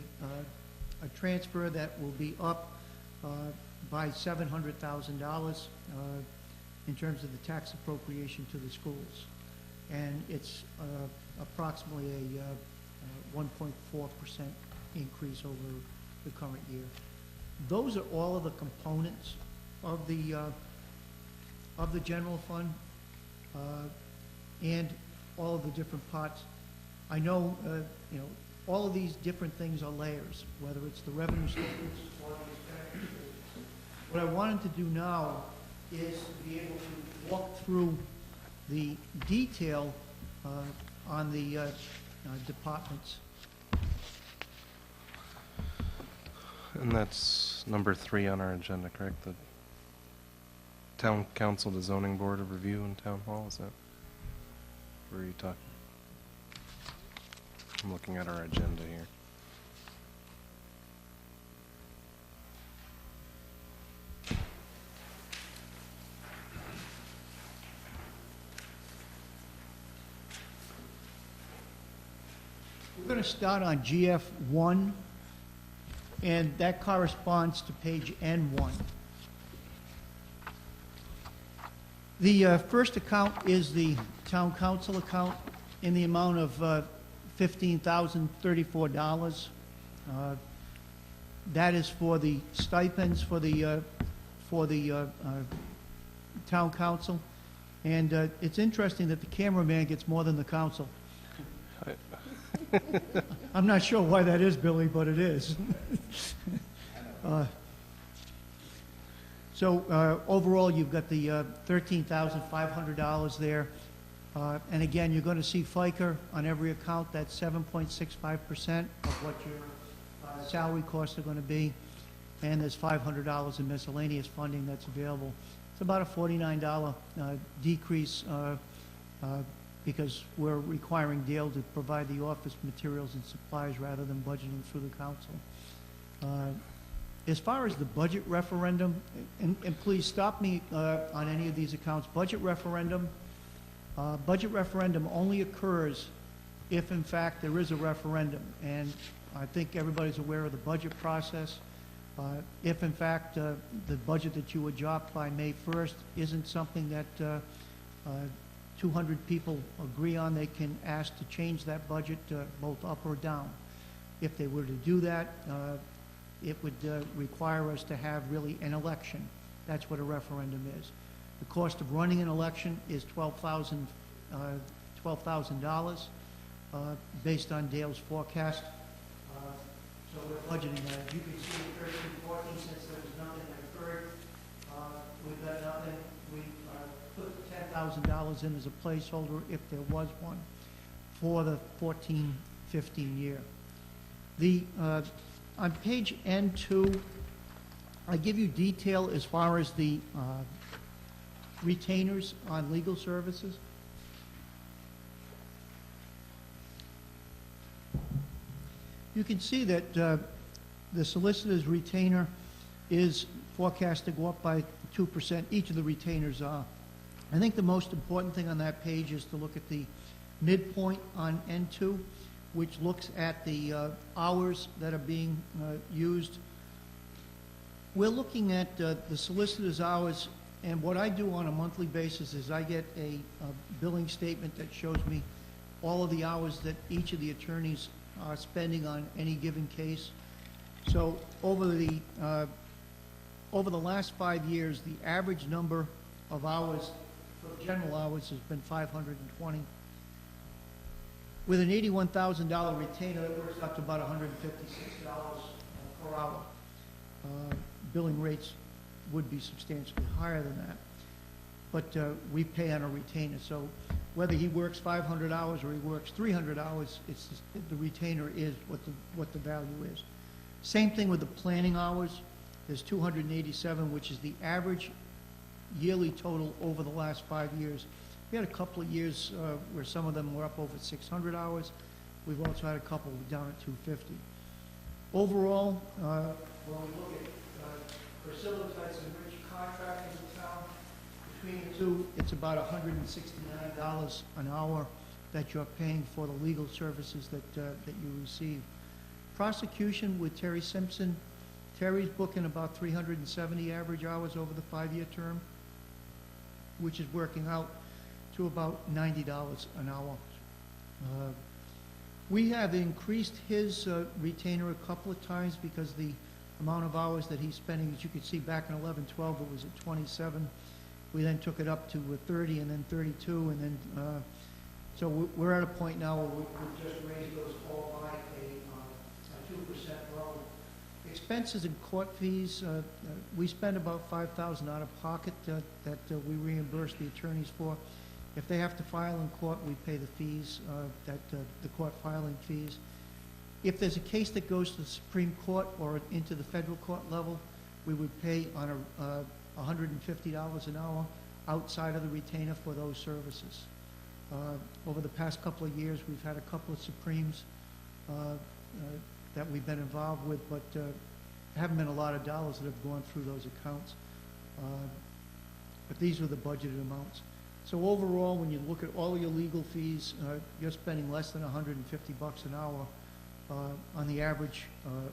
transfer that will be up by $700,000 in terms of the tax appropriation to the schools. And it's approximately a 1.4% increase over the current year. Those are all of the components of the general fund and all of the different parts. I know, all of these different things are layers, whether it's the revenue statements or the expenditure statements. What I wanted to do now is to be able to walk through the detail on the departments. And that's number 3 on our agenda, correct? The Town Council to Zoning Board of Review in Town Hall, is that where are you talking? I'm looking at our agenda here. We're going to start on GF1, and that corresponds to page N1. The first account is the town council account in the amount of $15,034. That is for the stipends for the town council. And it's interesting that the cameraman gets more than the council. I'm not sure why that is, Billy, but it is. So overall, you've got the $13,500 there. And again, you're going to see FICA on every account. That's 7.65% of what your salary costs are going to be. And there's $500 in miscellaneous funding that's available. It's about a $49 decrease because we're requiring Dale to provide the office materials and supplies rather than budgeting through the council. As far as the budget referendum, and please stop me on any of these accounts, budget referendum only occurs if in fact there is a referendum. And I think everybody's aware of the budget process. If in fact the budget that you adopt by May 1st isn't something that 200 people agree on, they can ask to change that budget both up or down. If they were to do that, it would require us to have really an election. That's what a referendum is. The cost of running an election is $12,000 based on Dale's forecast. So we're budgeting that. As you can see, in 13, 14, since there was nothing that occurred, we've got nothing. We put $10,000 in as a placeholder if there was one for the 14, 15 year. On page N2, I give you detail as far as the retainers on legal services. You can see that the solicitor's retainer is forecast to go up by 2%. Each of the retainers are. I think the most important thing on that page is to look at the midpoint on N2, which looks at the hours that are being used. We're looking at the solicitor's hours, and what I do on a monthly basis is I get a billing statement that shows me all of the hours that each of the attorneys are spending on any given case. So over the last 5 years, the average number of hours for general hours has been 520. With an $81,000 retainer, it works up to about $156 per hour. Billing rates would be substantially higher than that. But we pay on a retainer, so whether he works 500 hours or he works 300 hours, it's just, the retainer is what the value is. Same thing with the planning hours. There's 287, which is the average yearly total over the last 5 years. We had a couple of years where some of them were up over 600 hours. We've also had a couple down at 250. Overall, when we look at Priscilla Tice and Rich contracting in town, between the two, it's about $169 an hour that you're paying for the legal services that you receive. Prosecution with Terry Simpson, Terry's booking about 370 average hours over the 5-year term, which is working out to about $90 an hour. We have increased his retainer a couple of times because the amount of hours that he's spending, as you can see back in 11-12, it was at 27. We then took it up to 30 and then 32, and then, so we're at a point now where we've just raised those all by a 2% roll. Expenses and court fees, we spend about $5,000 out of pocket that we reimburse the attorneys for. If they have to file in court, we pay the fees, the court filing fees. If there's a case that goes to the Supreme Court or into the federal court level, we would pay on $150 an hour outside of the retainer for those services. Over the past couple of years, we've had a couple of Supremes that we've been involved with, but haven't been a lot of dollars that have gone through those accounts. But these are the budgeted amounts. So overall, when you look at all of your legal fees, you're spending less than $150 an hour on the average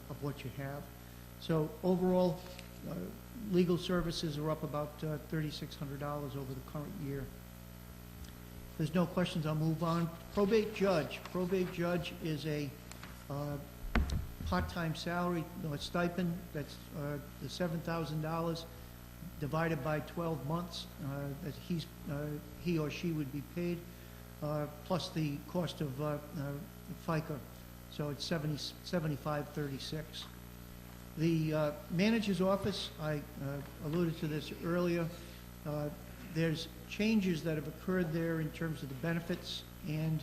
of what you have. So overall, legal services are up about $3,600 over the current year. If there's no questions, I'll move on. Probate judge. Probate judge is a part-time salary, a stipend that's the $7,000 divided by 12 months that he or she would be paid, plus the cost of FICA. So it's $75.36. The manager's office, I alluded to this earlier. There's changes that have occurred there in terms of the benefits and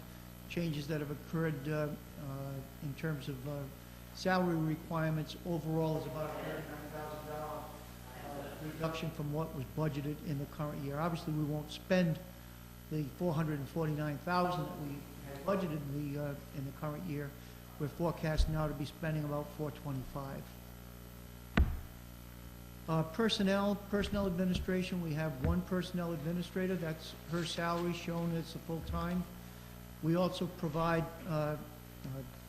changes that have occurred in terms of salary requirements. Overall is about a $39,000 reduction from what was budgeted in the current year. Obviously, we won't spend the $449,000 that we had budgeted in the current year. We're forecast now to be spending about $425,000. Personnel administration, we have one personnel administrator. That's her salary shown as a full-time. We also provide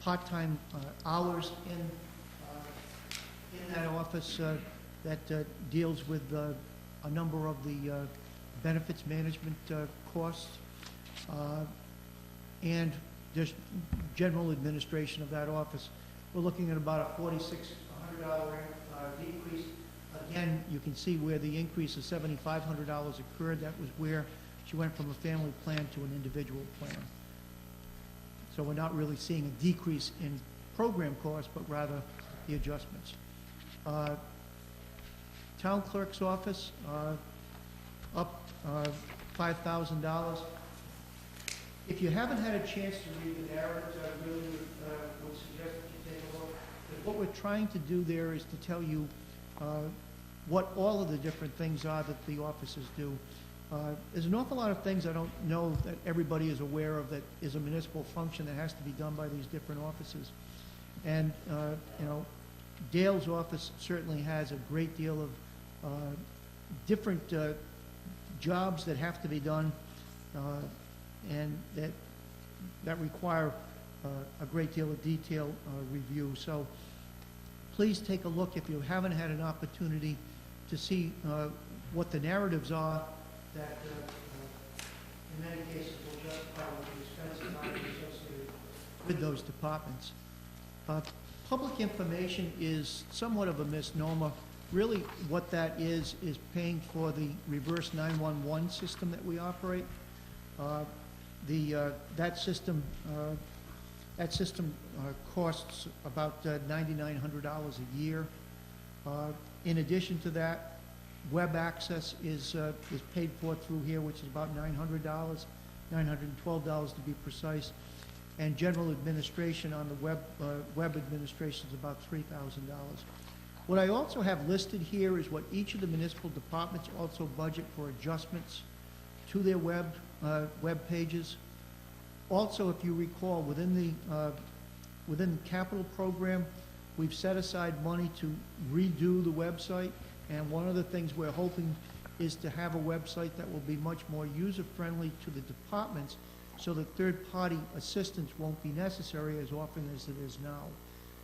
part-time hours in that office that deals with a number of the benefits management costs, and just general administration of that office. We're looking at about a $4,600 decrease. Again, you can see where the increase of $7,500 occurred. That was where she went from a family plan to an individual plan. So we're not really seeing a decrease in program costs, but rather the adjustments. Town clerk's office, up $5,000. If you haven't had a chance to read the narrative, I really would suggest that you take a look. But what we're trying to do there is to tell you what all of the different things are that the offices do. There's an awful lot of things I don't know that everybody is aware of that is a municipal function that has to be done by these different offices. And, you know, Dale's office certainly has a great deal of different jobs that have to be done and that require a great deal of detailed review. So please take a look if you haven't had an opportunity to see what the narratives are that in many cases will justify what the expenses are associated with those departments. Public information is somewhat of a misnomer. Really what that is paying for the reverse 911 system that we operate. That system costs about $9,900 a year. In addition to that, web access is paid for through here, which is about $900, $912 to be precise. And general administration on the web administration is about $3,000. What I also have listed here is what each of the municipal departments also budget for adjustments to their web pages. Also, if you recall, within the capital program, we've set aside money to redo the website, and one of the things we're hoping is to have a website that will be much more user-friendly to the departments so that third-party assistance won't be necessary as often as it is now.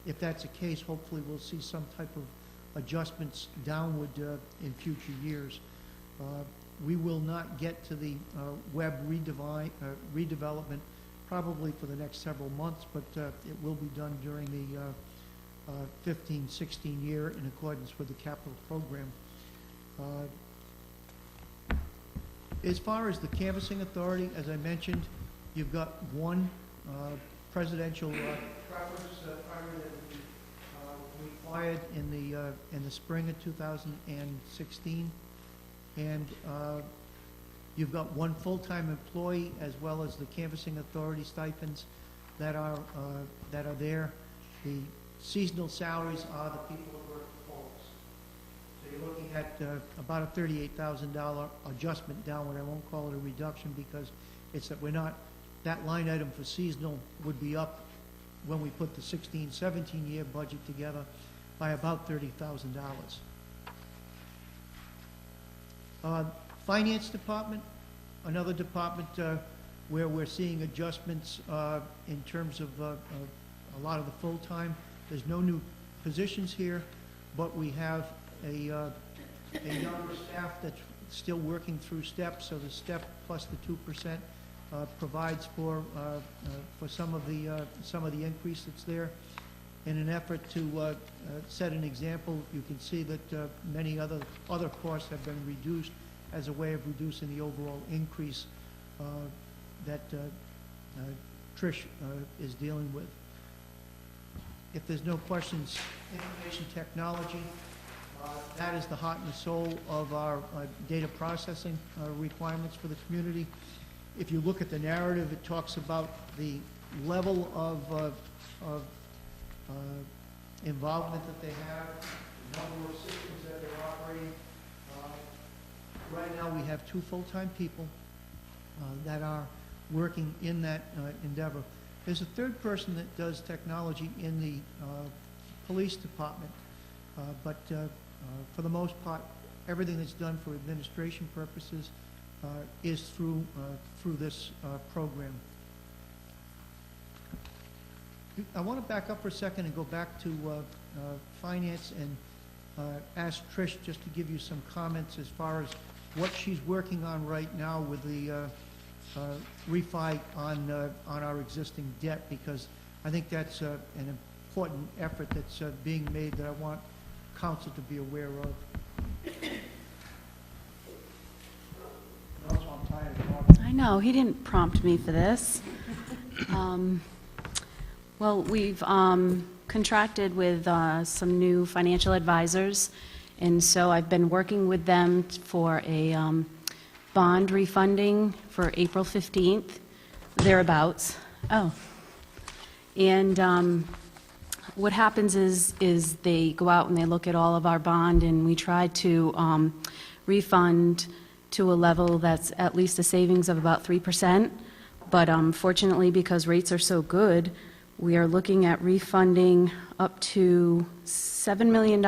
If that's the case, hopefully we'll see some type of adjustments downward in future years. We will not get to the web redevelopment probably for the next several months, but it will be done during the 15-16 year in accordance with the capital program. As far as the canvassing authority, as I mentioned, you've got one presidential preference primary that will be required in the spring of 2016, and you've got one full-time employee as well as the canvassing authority stipends that are there. The seasonal salaries are the people who work the polls. So you're looking at about a $38,000 adjustment downward. I won't call it a reduction because it's that we're not, that line item for seasonal would be up when we put the 16-17 year budget together by about $30,000. Finance department, another department where we're seeing adjustments in terms of a lot of the full-time. There's no new positions here, but we have a younger staff that's still working through STEP, so the STEP plus the 2% provides for some of the increase that's there. In an effort to set an example, you can see that many other costs have been reduced as a way of reducing the overall increase that Trish is dealing with. If there's no questions, information technology, that is the heart and soul of our data processing requirements for the community. If you look at the narrative, it talks about the level of involvement that they have, the number of systems that they're operating. Right now, we have 2 full-time people. that are working in that endeavor. There's a third person that does technology in the police department, but for the most part, everything that's done for administration purposes is through this program. I want to back up for a second and go back to finance and ask Trish just to give you some comments as far as what she's working on right now with the refi on our existing debt, because I think that's an important effort that's being made that I want council to be aware of. Also, I'm tired of talking. I know, he didn't prompt me for this. Well, we've contracted with some new financial advisors, and so I've been working with them for a bond refunding for April 15th, thereabouts. Oh. And what happens is they go out and they look at all of our bond, and we try to refund to a level that's at least a savings of about 3%. But fortunately, because rates are so good, we are looking at refunding up to $7 million,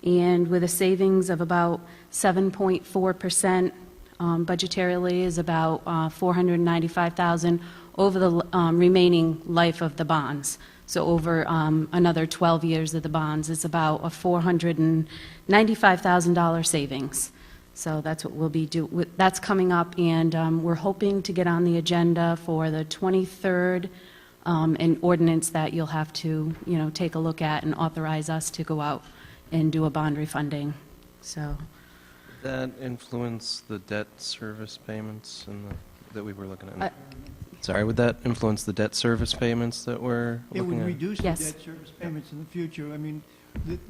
and with a savings of about 7.4%, budgetarily is about $495,000 over the remaining life of the bonds. So over another 12 years of the bonds, it's about a $495,000 savings. So that's what we'll be doing. That's coming up, and we're hoping to get on the agenda for the 23rd, an ordinance that you'll have to, take a look at and authorize us to go out and do a bond refunding. So, Would that influence the debt service payments that we were looking at? Sorry, would that influence the debt service payments that we're It looking would at? reduce the Yes. debt service payments in the future. I mean,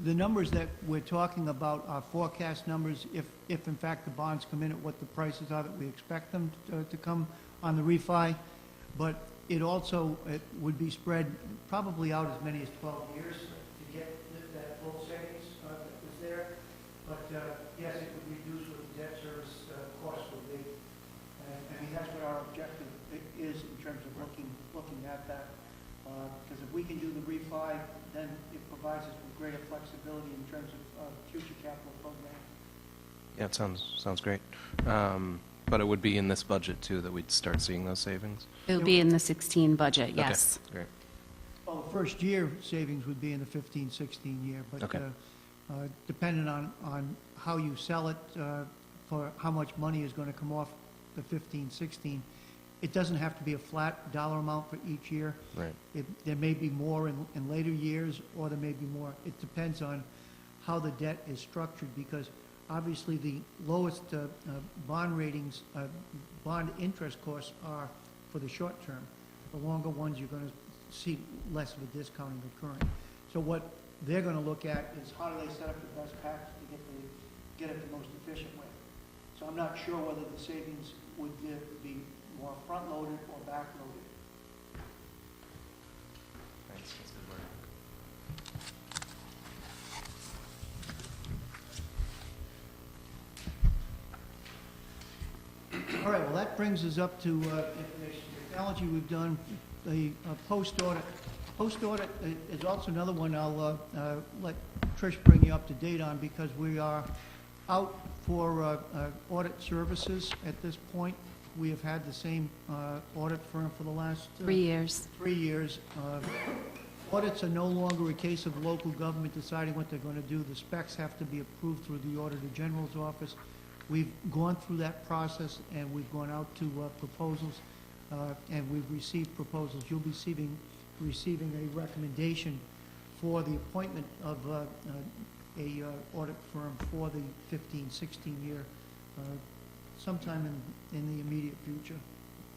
the numbers that we're talking about are forecast numbers if in fact the bonds come in at what the prices are that we expect them to come on the refi. But it would be spread probably out as many as 12 years to get that full savings that was there. But yes, it would reduce what the debt service cost would be. I mean, that's what our objective is in terms of looking at that. Because if we can do the refi, then it provides us with greater flexibility in terms of future capital program. Yeah, it sounds great. But it would be in this budget, too, that we'd start seeing those savings? it'll be in the 16 budget, yes. Okay, great. Well, the first year savings would be in the 15-16 year, but Okay. Depending on how you sell it, for how much money is going to come off the 15-16, it doesn't have to be a flat dollar amount for each year. Right. There may be more in later years, or there may be more. It depends on how the debt is structured, because obviously the lowest bond ratings, bond interest costs are for the short term. The longer ones, you're going to see less of a discounting occurring. So what they're going to look at is how do they set up the best package to get it the most efficient way. So I'm not sure whether the savings would be more front-loaded or back-loaded. Thanks. That's good work. All right, well, that brings us up to information technology. We've done the post-audit. Post-audit is also another one I'll let Trish bring you up to date on, because we are out for audit services at this point. We have had the same audit firm for the last 3 years. 3 years. Audits are no longer a case of local government deciding what they're going to do. The specs have to be approved through the Auditor General's office. We've gone through that process, and we've gone out to proposals, and we've received proposals. You'll be receiving a recommendation for the appointment of a audit firm for the 15-16 year, sometime in the immediate future.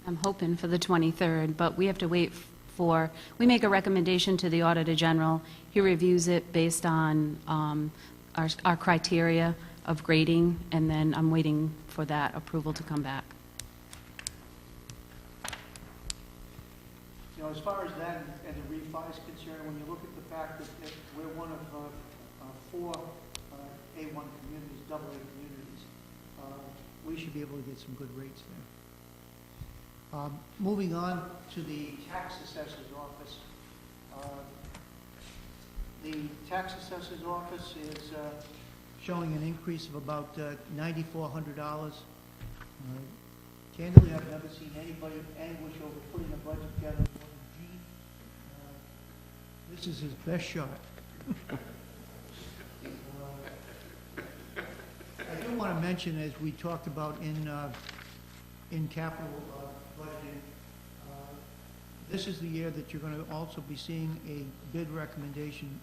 I'm hoping for the 23rd, but we have to wait we make a recommendation to the Auditor General. He reviews it based on our criteria of grading, and then I'm waiting for that approval to come back. As far as that and the refi is concerned, when you look at the fact that we're one of 4 A1 communities, AA communities, we should be able to get some good rates there. Moving on to the tax assessor's office. The tax assessor's office is showing an increase of about $9,400. Candidly, I've never seen anybody anguish over putting a budget together more than Gene. This is his best shot. I do want to mention, as we talked about in capital budgeting, this is the year that you're going to also be seeing a bid recommendation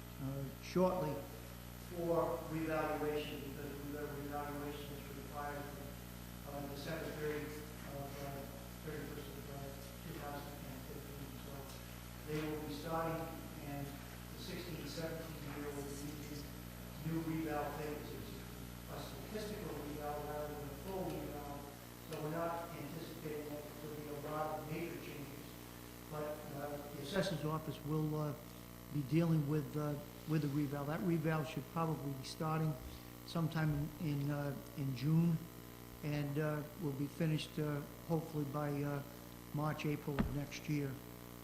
shortly for revaluation, because the revaluation is required December 31st of 2015. So they will be starting, and the 16-17 year will be using new reval phases, a statistical reval rather than a full reval. So we're not anticipating that there will be a lot of major changes, but the assessor's office will be dealing with the reval. That reval should probably be starting sometime in June, and will be finished hopefully by March, April of next year.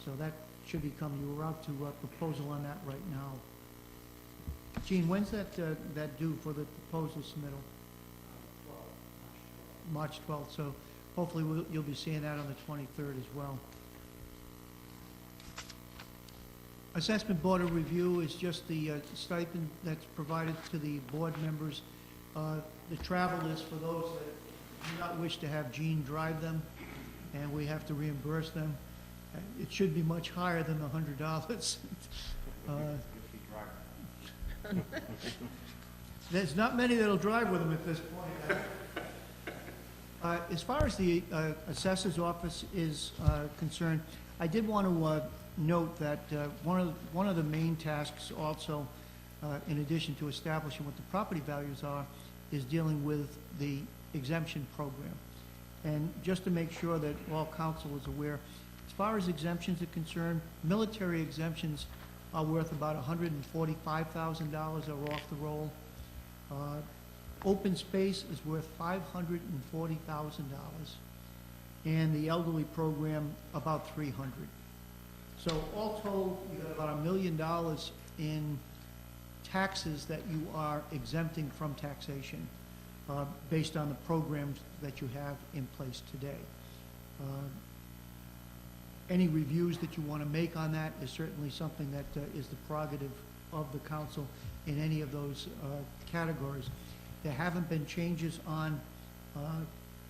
So that should be coming. We're out to proposal on that right now. Gene, when's that due for the proposal submittal? March 12th. So hopefully you'll be seeing that on the 23rd as well. Assessment Board of Review is just the stipend that's provided to the board members. The travel is for those that do not wish to have Gene drive them, and we have to reimburse them. It should be much higher than $100. There's not many that'll drive with him at this point. As far as the assessor's office is concerned, I did want to note that one of the main tasks also, in addition to establishing what the property values are, is dealing with the exemption program. And just to make sure that all council is aware, as far as exemptions are concerned, military exemptions are worth about $145,000 are off the roll. Open space is worth $540,000, and the elderly program about $300,000. So all told, you got about $1 million in taxes that you are exempting from taxation based on the programs that you have in place today. Any reviews that you want to make on that is certainly something that is the prerogative of the council in any of those categories. There haven't been changes on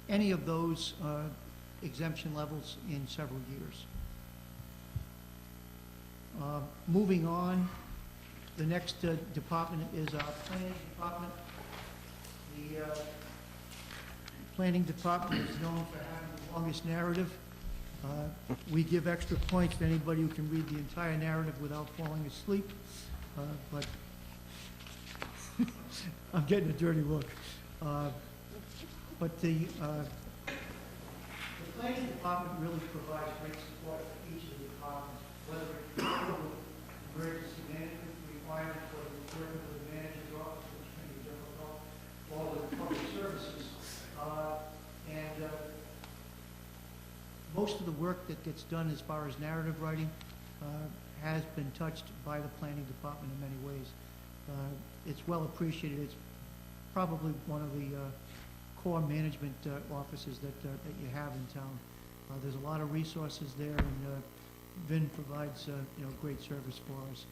any of those exemption levels in several years. Moving on, the next department is our planning department. The planning department is known for having the longest narrative. We give extra points to anybody who can read the entire narrative without falling asleep, but I'm getting a dirty look. But the planning department really provides great support for each of the departments, whether it's emergency management requirements, or the working with the manager's office, which can be difficult, or with public services. And most of the work that gets done as far as narrative writing has been touched by the planning department in many ways. It's well appreciated. It's probably one of the core management offices that you have in town. There's a lot of resources there, and Vin provides great service for us.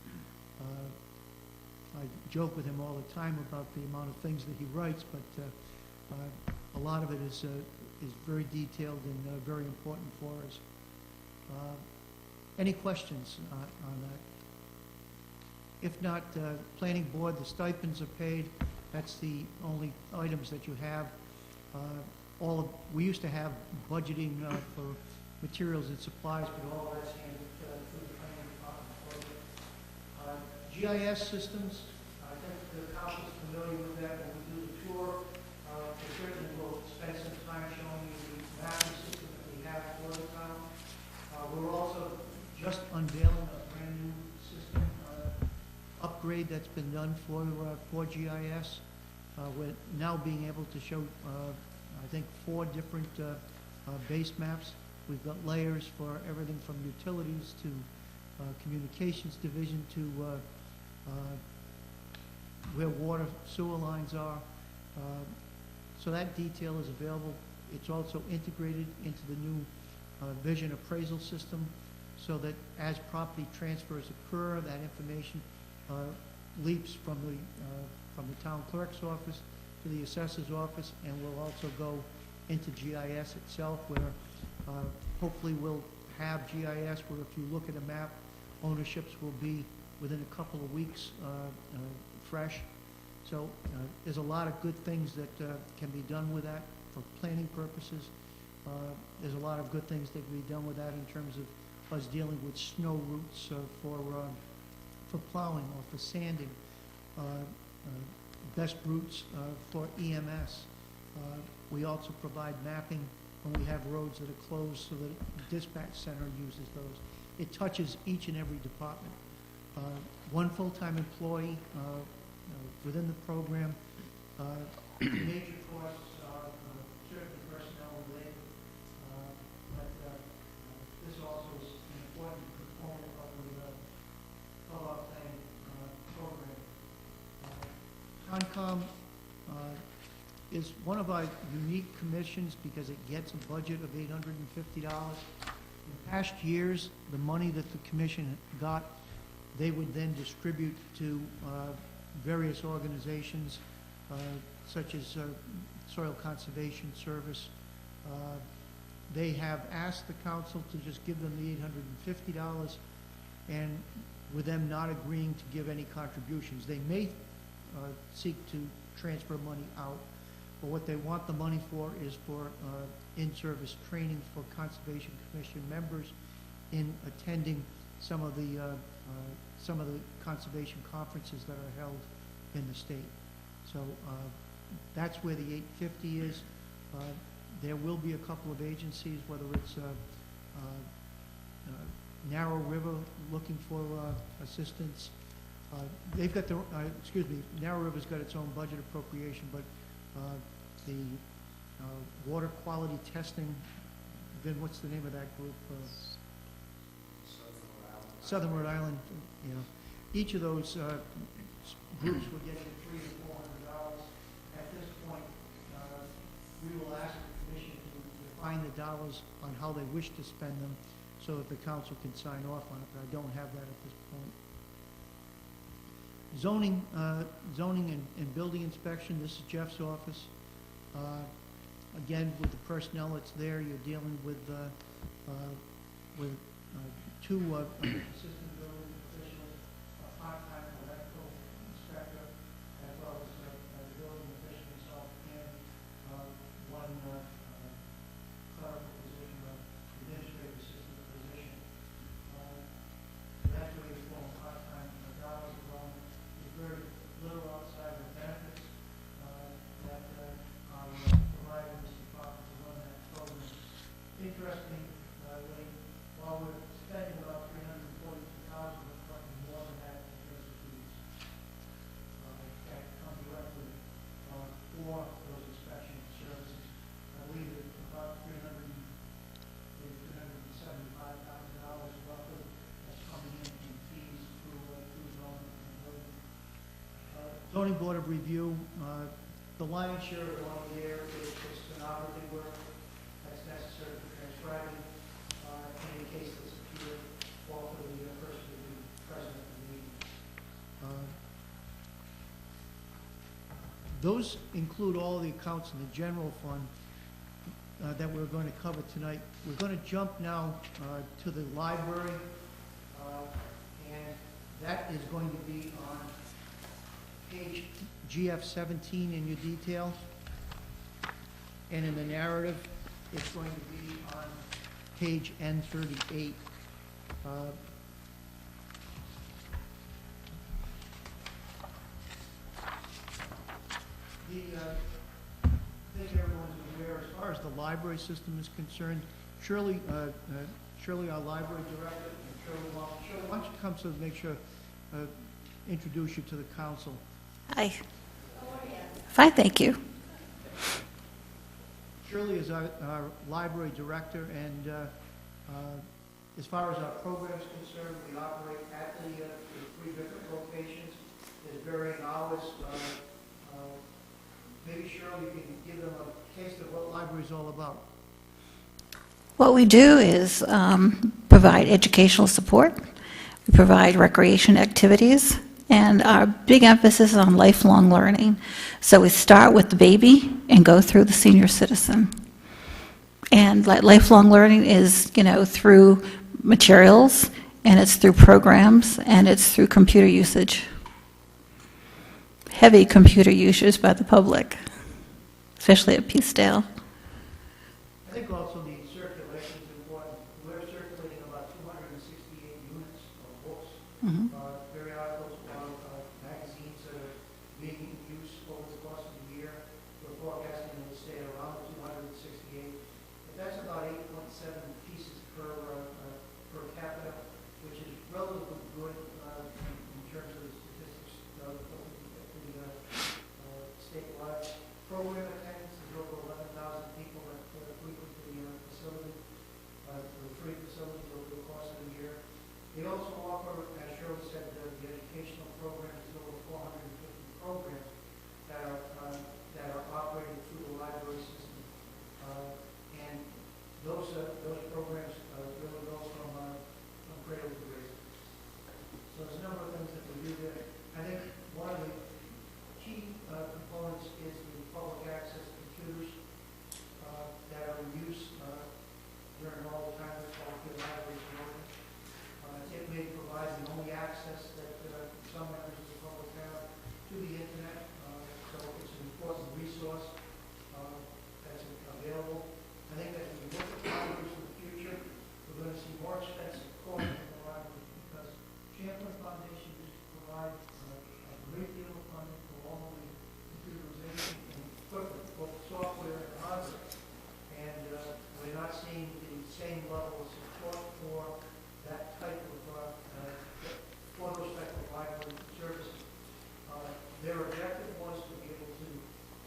I joke with him all the time about the amount of things that he writes, but a lot of it is very detailed and very important for us. Any questions on that? If not, planning board, the stipends are paid. That's the only items that you have. We used to have budgeting for materials and supplies, but all that's handled through the planning department. GIS systems, I think the council is familiar with that. When we do the tour, we certainly will spend some time showing you the mapping system that we have for the town. We're also just unveiling a brand new system upgrade that's been done for GIS. We're now being able to show, I think, 4 different base maps We've got layers for everything from utilities to communications division to where water sewer lines are. So that detail is available. It's also integrated into the new vision appraisal system so that as property transfers occur, that information leaps from the town clerk's office to the assessor's office, and will also go into GIS itself, where hopefully we'll have GIS where if you look at a map, ownerships will be within a couple of weeks fresh. So there's a lot of good things that can be done with that for planning purposes. There's a lot of good things that can be done with that in terms of us dealing with snow routes for plowing or for sanding, best routes for EMS. We also provide mapping when we have roads that are closed so that the dispatch center uses those. It touches each and every department. One full-time employee within the program. Major costs are certain personnel related, but this also is an important component of our planning program. Concom is one of our unique commissions because it gets a budget of $850. In past years, the money that the commission got, they would then distribute to various organizations such as Soil Conservation Service. They have asked the council to just give them the $850, and with them not agreeing to give any contributions. They may seek to transfer money out, but what they want the money for is for in-service training for Conservation Commission members in attending some of the conservation conferences that are held in the state. So that's where the $850 is. There will be a couple of agencies, whether it's Narrow River looking for assistance. They've got their, Narrow River's got its own budget appropriation, but the water quality testing, then what's the name of that group? Southern Rhode Island, you know. Each of those groups will get $300 to $400. At this point, we will ask the commission to define the dollars on how they wish to spend them so that the council can sign off on it, but I don't have that at this point. Zoning and building inspection, this is Jeff's office. Again, with the personnel that's there, you're dealing with two assistant building officials, a part-time electrical inspector, as well as a building official himself, and one clerical position, administrative assistant position. That's where you form part-time dollars alone. There's very little outside of benefits that are provided in this department to run that program. Interesting, while we're spending about $342,000, we're collecting more than that in terms of fees that come directly for those inspection services. I believe it's about $375,000 roughly that's coming in fees through zoning and building. Zoning Board of Review, the lion's share of the money there is for stenography work that's necessary for transcribing. In any case that's appeared, or for the person to be present at the meeting. Those include all the accounts in the general fund that we're going to cover tonight. We're going to jump now to the library, and that is going to be on page GF17 in your detail. And in the narrative, it's going to be on page N38. I think everyone's aware, as far as the library system is concerned, Shirley, our library director, and Shirley, why don't you come so make sure, introduce you to the council. Hi. Fine, thank you. Shirley is our library director, and as far as our program's concerned, we operate at the 3 different locations. There's varying hours. Maybe Shirley, you can give them a taste of what library is all about. What we do is provide educational support, we provide recreation activities, and our big emphasis is on lifelong learning. So we start with the baby and go through the senior citizen. And lifelong learning is, through materials, and it's through programs, and it's through computer usage. Heavy computer usage by the public, especially at Peacedale. I think also the circulation is important. We're circulating about 268 units of books, periodicals, magazines that are being used over the course of the year. We're forecasting it will stay around 268. But that's about 8.7 pieces per capita, which is relatively good in terms of the statistics of the statewide. Program attendance is over 11,000 people that frequent the facility, the 3 facilities over the course of the year. They also offer, as Shirley said, the educational programs, over 450 programs that are operated through the library system. And those programs really go from cradle to grave. So there's a number of things that we do there. I think one of the key components is the public access computers that are in use during all the time that the library is open. It provides the only access that some members of the public have to the internet, so it's an important resource that's available. I think that if we look at libraries in the future, we're going to see more expensive costs in the library because Champlain Foundation used to provide a great deal of funding for all the computerization and equipment, both software and hardware. And we're not seeing the same level of support for that type of, for those type of library services. Their objective was to be able to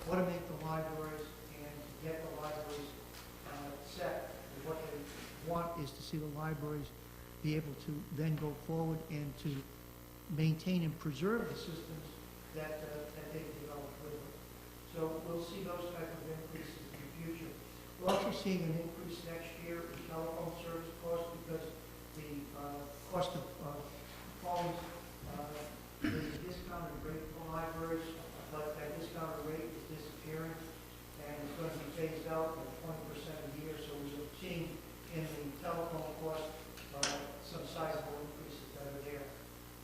automate the libraries and to get the libraries set. And what they want is to see the libraries be able to then go forward and to maintain and preserve the systems that they've developed with them. So we'll see those type of increases in the future. We're also seeing an increase next year in telephone service costs because the cost of phones is a discounted rate for libraries, but that discounted rate is disappearing and it's going to be phased out at 20% a year. So we're seeing in the telephone cost some sizable increases that are there.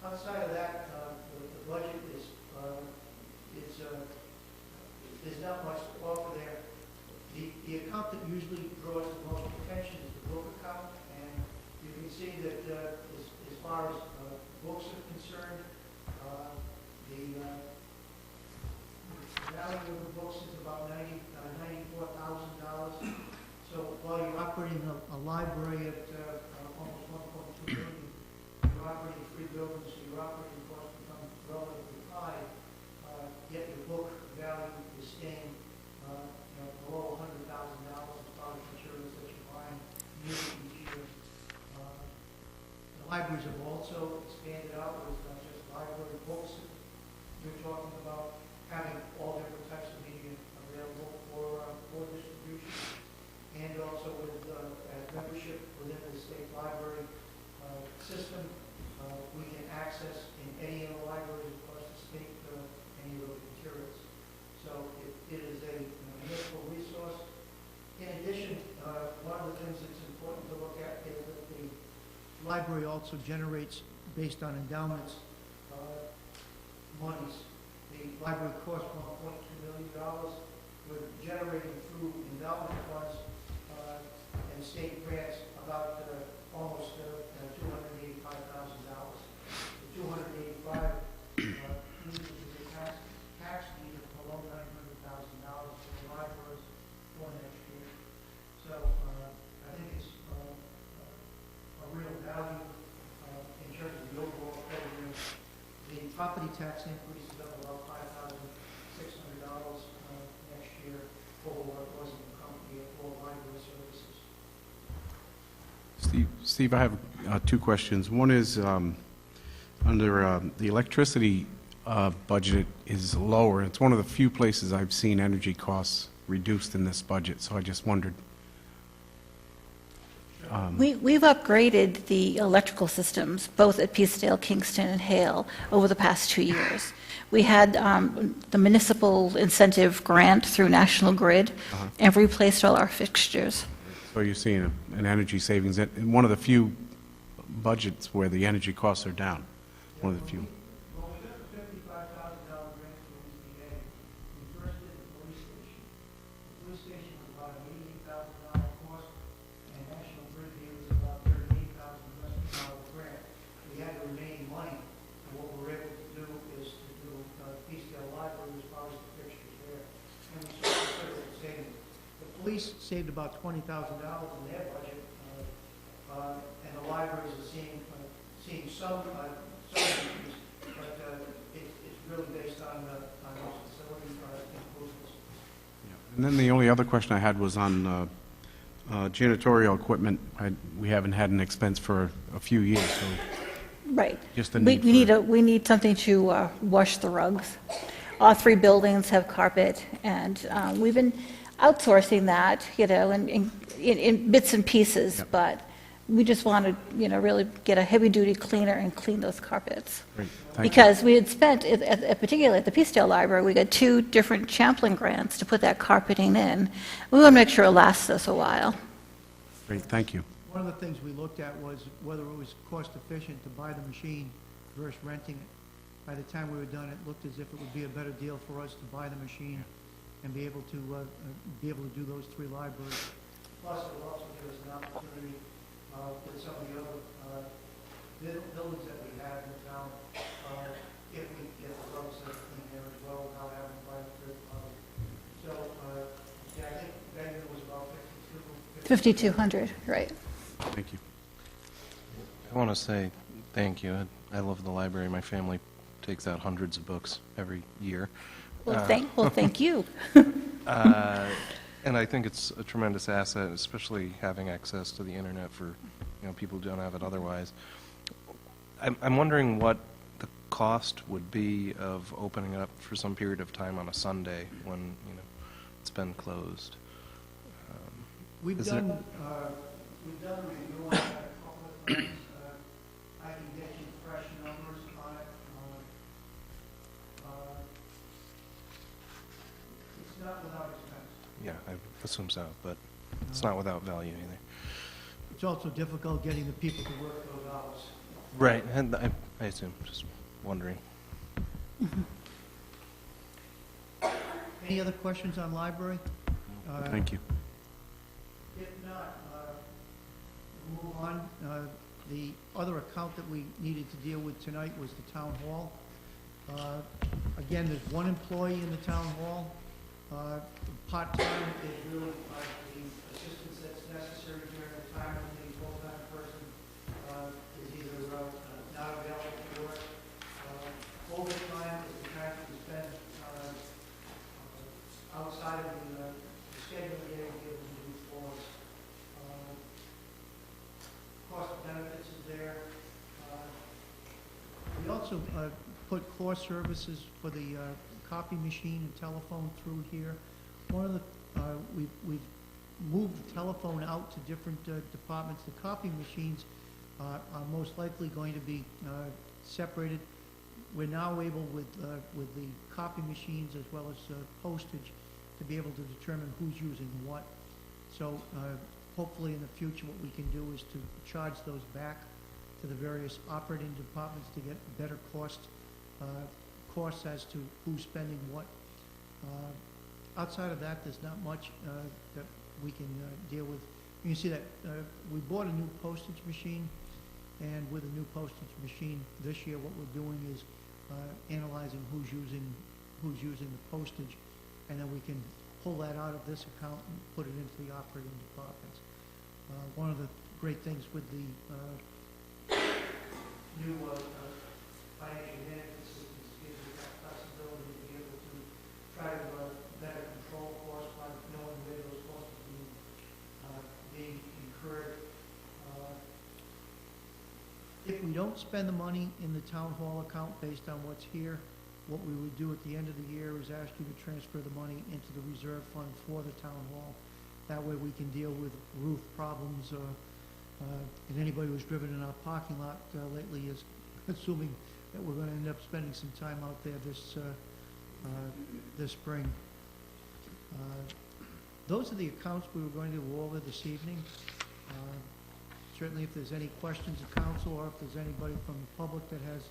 Outside of that, the budget is there's not much to offer there. The account that usually draws the most attention is the book account, and you can see that as far as books are concerned, the value of the books is about $94,000. So while you're operating a library at almost $1.2 million, you're operating 3 buildings, so your operating costs become relatively high. Yet your book value is staying below $100,000 as far as materials that you're buying each year. The libraries have also expanded out with not just library books. You're talking about having all different types of media available for distribution, and also with membership within the state library system. We can access in any of the libraries across the state any of those materials. So it is a municipal resource. In addition, one of the things that's important to look at is that the library also generates, based on endowments, monies. The library costs $1.2 million. We're generating through endowment funds and state grants about almost $285,000. The $285,000 uses the tax need of below $900,000 for the libraries for next year. So I think it's a real value in terms of the overall program. The property tax increase is up about $5,600 next year over what it was in the current year. Steve, I have two questions. One is, under the electricity budget is lower. It's one of the few places I've seen energy costs reduced in this budget, so I just wondered. We've upgraded the electrical systems, both at Peacedale, Kingston, and Hale, over the past 2 years. We had the municipal incentive grant through National Grid, and replaced all our fixtures. So you're seeing an energy savings in one of the few budgets where the energy costs are down, one of the few. Well, we got the $55,000 grant from EPA. We first did the police station. The police station was about an $88,000 cost, and National Grid gave us about $38,000 grant. We had the remaining money, and what we were able to do is to do Peacedale Library as far as the fixtures there. And we saw considerable savings. The police saved about $20,000 in their budget, and the libraries are seeing some increase, but it's really based on those facility improvements. And then the only other question I had was on janitorial equipment. We haven't had an expense for a few years, so Right. just the We need for... we need something to wash the rugs. All 3 buildings have carpet, and we've been outsourcing that, in bits and pieces, Yep. but we just want to, really get a heavy-duty cleaner and clean those carpets. Great, thank you. Because we had spent, particularly at the Peacedale Library, we got 2 different Champlain grants to put that carpeting in. We want to make sure it lasts us a while. Great, thank you. One of the things we looked at was whether it was cost efficient to buy the machine versus renting it. By the time we were done, it looked as if it would be a better deal for us to buy the machine and be able to do those 3 libraries. Plus, it will also give us an opportunity with some of the other buildings that we have in town, if we get the rugs in there as well, without having to buy a third party. So, yeah, I think that was about 5,200, right. Thank you. I want to say thank you. I love the library. My family takes out hundreds of books every year. Well, thank you. And I think it's a tremendous asset, especially having access to the internet for people who don't have it otherwise. I'm wondering what the cost would be of opening up for some period of time on a Sunday when it's been closed. We've Is done, we've done a review on that a couple of times. I can get you fresh numbers on it. It's not without expense. Yeah, I assume so, but it's not without value either. It's also difficult getting the people to work those hours. Right, and I assume, just wondering. Any other questions on library? Thank you. If not, we'll move on. The other account that we needed to deal with tonight was the town hall. Again, there's 1 employee in the town hall. Part-time is really the assistance that's necessary during the time when the full-time person is either not available to work. Overtime is the time that we spend outside of the schedule that they will be able to do for us. Cost of benefits is there. We also put core services for the copy machine and telephone through here. One of the, we've moved the telephone out to different departments. The copy machines are most likely going to be separated. We're now able with the copy machines as well as postage to be able to determine who's using what. So hopefully in the future what we can do is to charge those back to the various operating departments to get better costs as to who's spending what. Outside of that, there's not much that we can deal with. You can see that we bought a new postage machine, and with a new postage machine this year, what we're doing is analyzing who's using the postage, and then we can pull that out of this account and put it into the operating departments. One of the great things with the new financial management systems gives you that flexibility to be able to try to better control costs by knowing where those costs are being incurred. If we don't spend the money in the town hall account based on what's here, what we would do at the end of the year is ask you to transfer the money into the reserve fund for the town hall. That way we can deal with roof problems, and anybody who's driven in our parking lot lately is assuming that we're gonna end up spending some time out there this spring. Those are the accounts we were going to go over this evening. Certainly, if there's any questions of council, or if there's anybody from the public that has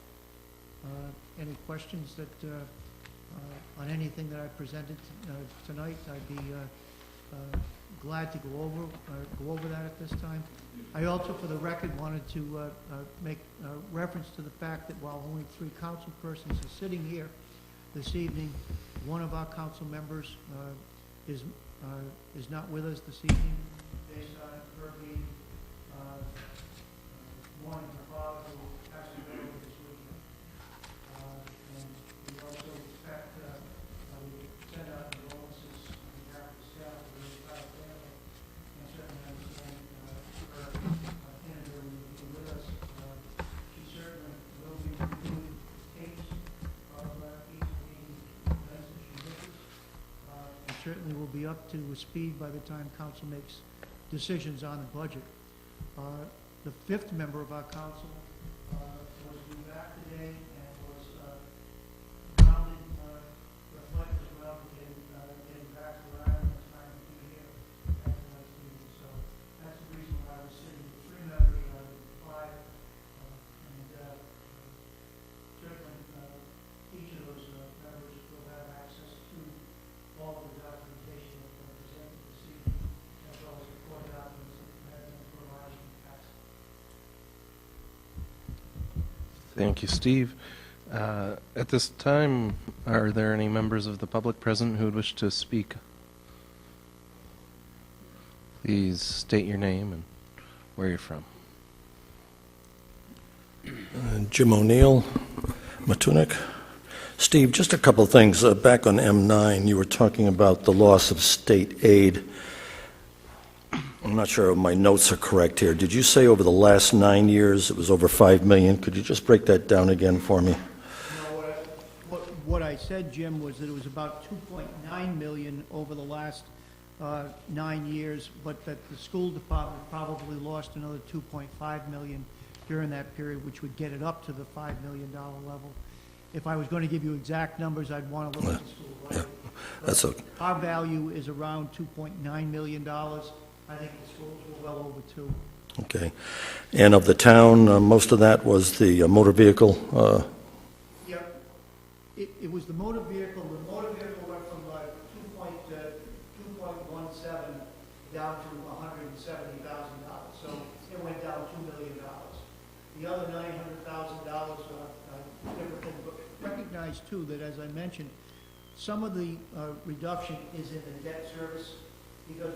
any questions that, on anything that I presented tonight, I'd be glad to go over that at this time. I also, for the record, wanted to make reference to the fact that while only 3 council persons are sitting here this evening, one of our council members is not with us this evening, based on her being mourning her father who passed away this weekend. And we also expect, we send out condolences on behalf of the staff of the entire family, and certainly understand her inability to be with us. She certainly will be reviewing tapes of each of the events that she misses. And certainly will be up to speed by the time council makes decisions on the budget. The 5th member of our council was due back today and was grounded, reflected as well, getting back to where I am this time to be here at tonight's meeting. So that's the reason why I was sitting with 3 members out of 5, and certainly each of those members will have access to all of the documentation that was presented this evening, as well as the court documents that have been provided in the past. Thank you, Steve. At this time, are there any members of the public present who would wish to speak? Please state your name and where you're from. Jim O'Neill, Matunic. Steve, just a couple of things. Back on M9, you were talking about the loss of state aid. I'm not sure if my notes are correct here. Did you say over the last 9 years it was over $5 million? Could you just break that down again for me? No, what I said, Jim, was that it was about $2.9 million over the last 9 years, but that the school department probably lost another $2.5 million during that period, which would get it up to the $5 million level. If I was going to give you exact numbers, I'd want to look at the school budget. That's okay. Our value is around $2.9 million. I think the schools were well over 2. Okay. And of the town, most of that was the motor vehicle? Yep. It was the motor vehicle. The motor vehicle went from 2.17 down to $170,000. So it went down $2 million. The other $900,000 different thing. But recognize too that, as I mentioned, some of the reduction is in the debt service, because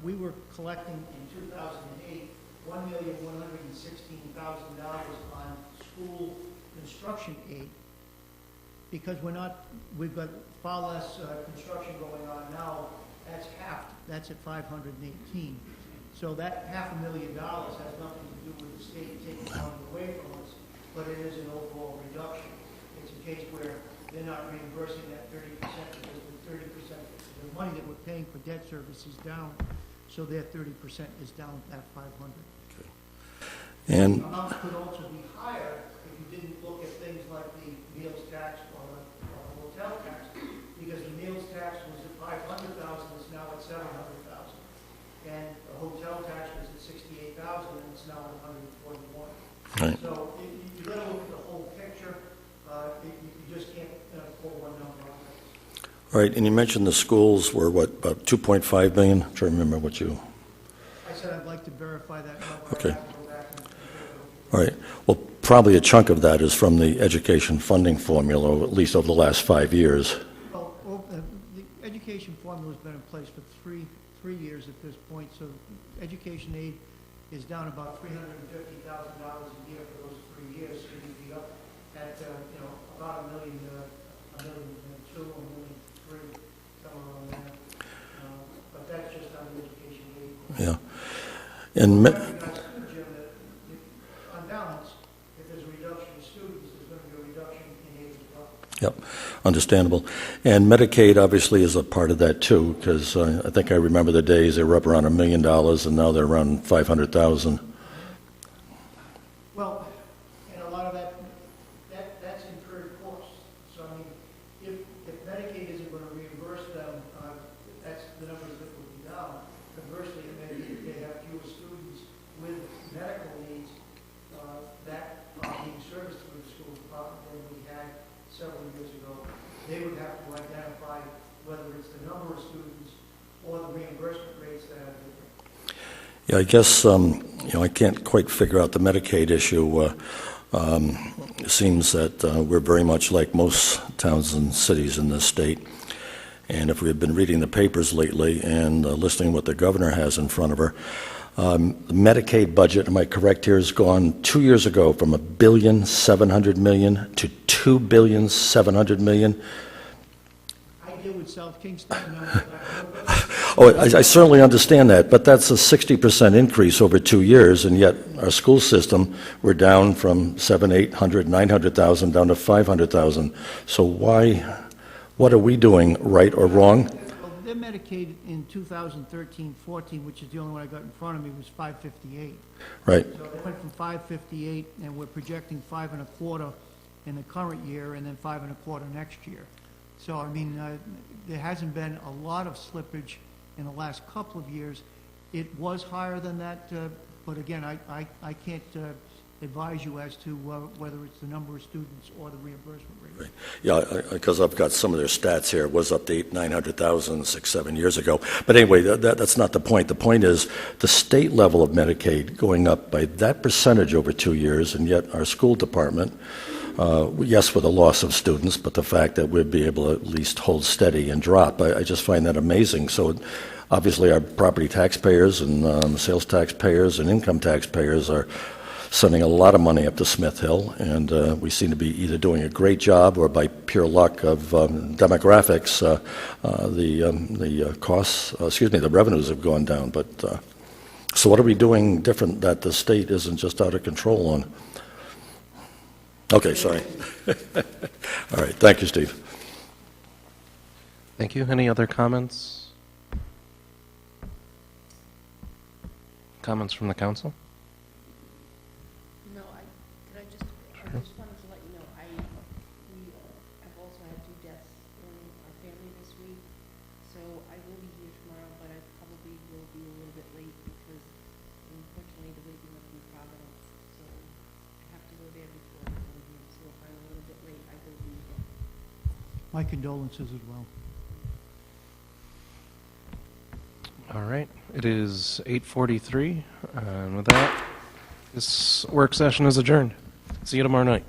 we were collecting in 2008 $1,116,000 on school construction aid, because we've got far less construction going on now. That's half. That's at 518. So that $500,000 has nothing to do with the state taking money away from us, but it is an overall reduction. It's a case where they're not reimbursing that 30% because the 30%, the money that we're paying for debt service is down, so their 30% is down at 500. And The amount could also be higher if you didn't look at things like the meals tax or the hotel tax, because the meals tax was at 500,000, it's now at 700,000. And the hotel tax was at 68,000, and it's now at 141. right. So you got to look at the whole picture. You just can't pull one number on it. Right, and you mentioned the schools were, what, about $2.5 million? I'm trying to remember what you... I said I'd like to verify that number. Okay. I'd have to go back and compare it. All right. Well, probably a chunk of that is from the education funding formula, or at least over the last 5 years. Well, the education formula's been in place for three years at this point, so education aid is down about $350,000 a year for those 3 years, so you'd be up at, about $1.2 million, $1.3 million, somewhere around there. But that's just on the education aid. Yeah. And I recognize too, Jim, that on down, understandable. And Medicaid obviously is a part of that too, because I think I remember the days they were up around $1 million, and now they're around 500,000. Well, and a lot of that's incurred costs. So, I mean, if Medicaid isn't going to reimburse them, that's the numbers that will be down. Conversely, it may be if they have fewer students with medical needs, that are being serviced through the school department than we had several years ago. They would have to identify whether it's the number of students or the reimbursement rates that are different. Yeah, I guess, I can't quite figure out the Medicaid issue. It seems that we're very much like most towns and cities in this state. And if we've been reading the papers lately and listening to what the governor has in front of her, the Medicaid budget, am I correct here, has gone 2 years ago from $1,700,000,000 to $2,700,000,000. I deal with South Kingston. Oh, I certainly understand that, but that's a 60% increase over 2 years, and yet our school system, we're down from 800, 900,000 down to 500,000. So what are we doing right or wrong? Well, their Medicaid in 2013-14, which is the only one I got in front of me, was 558. Right. So they went from 558, and we're projecting 5.25 in the current year, and then 5.25 next year. So, I mean, there hasn't been a lot of slippage in the last couple of years. It was higher than that, but again, I can't advise you as to whether it's the number of students or the reimbursement rate. Right. Yeah, because I've got some of their stats here. It was up to 900,000 6, 7 years ago. But anyway, that's not the point. The point is the state level of Medicaid going up by that percentage over 2 years, and yet our school department, yes, with a loss of students, but the fact that we'd be able to at least hold steady and drop, I just find that amazing. So obviously our property taxpayers and sales taxpayers and income taxpayers are sending a lot of money up to Smith Hill, and we seem to be either doing a great job or by pure luck of demographics, the costs, the revenues have gone down. But so what are we doing different that the state isn't just out of control on? Okay, sorry. All right, thank you, Steve. Thank you. Any other comments? Comments from the council? No, I just wanted to let you know, I've also had 2 deaths in our family this week, so I will be here tomorrow, but I probably will be a little bit late because unfortunately the wedding up in Providence, so I have to go there before I come here, so if I'm a little bit late, I will be here. My condolences as well. All right. It is 8:43, and with that, this work session is adjourned. See you tomorrow night.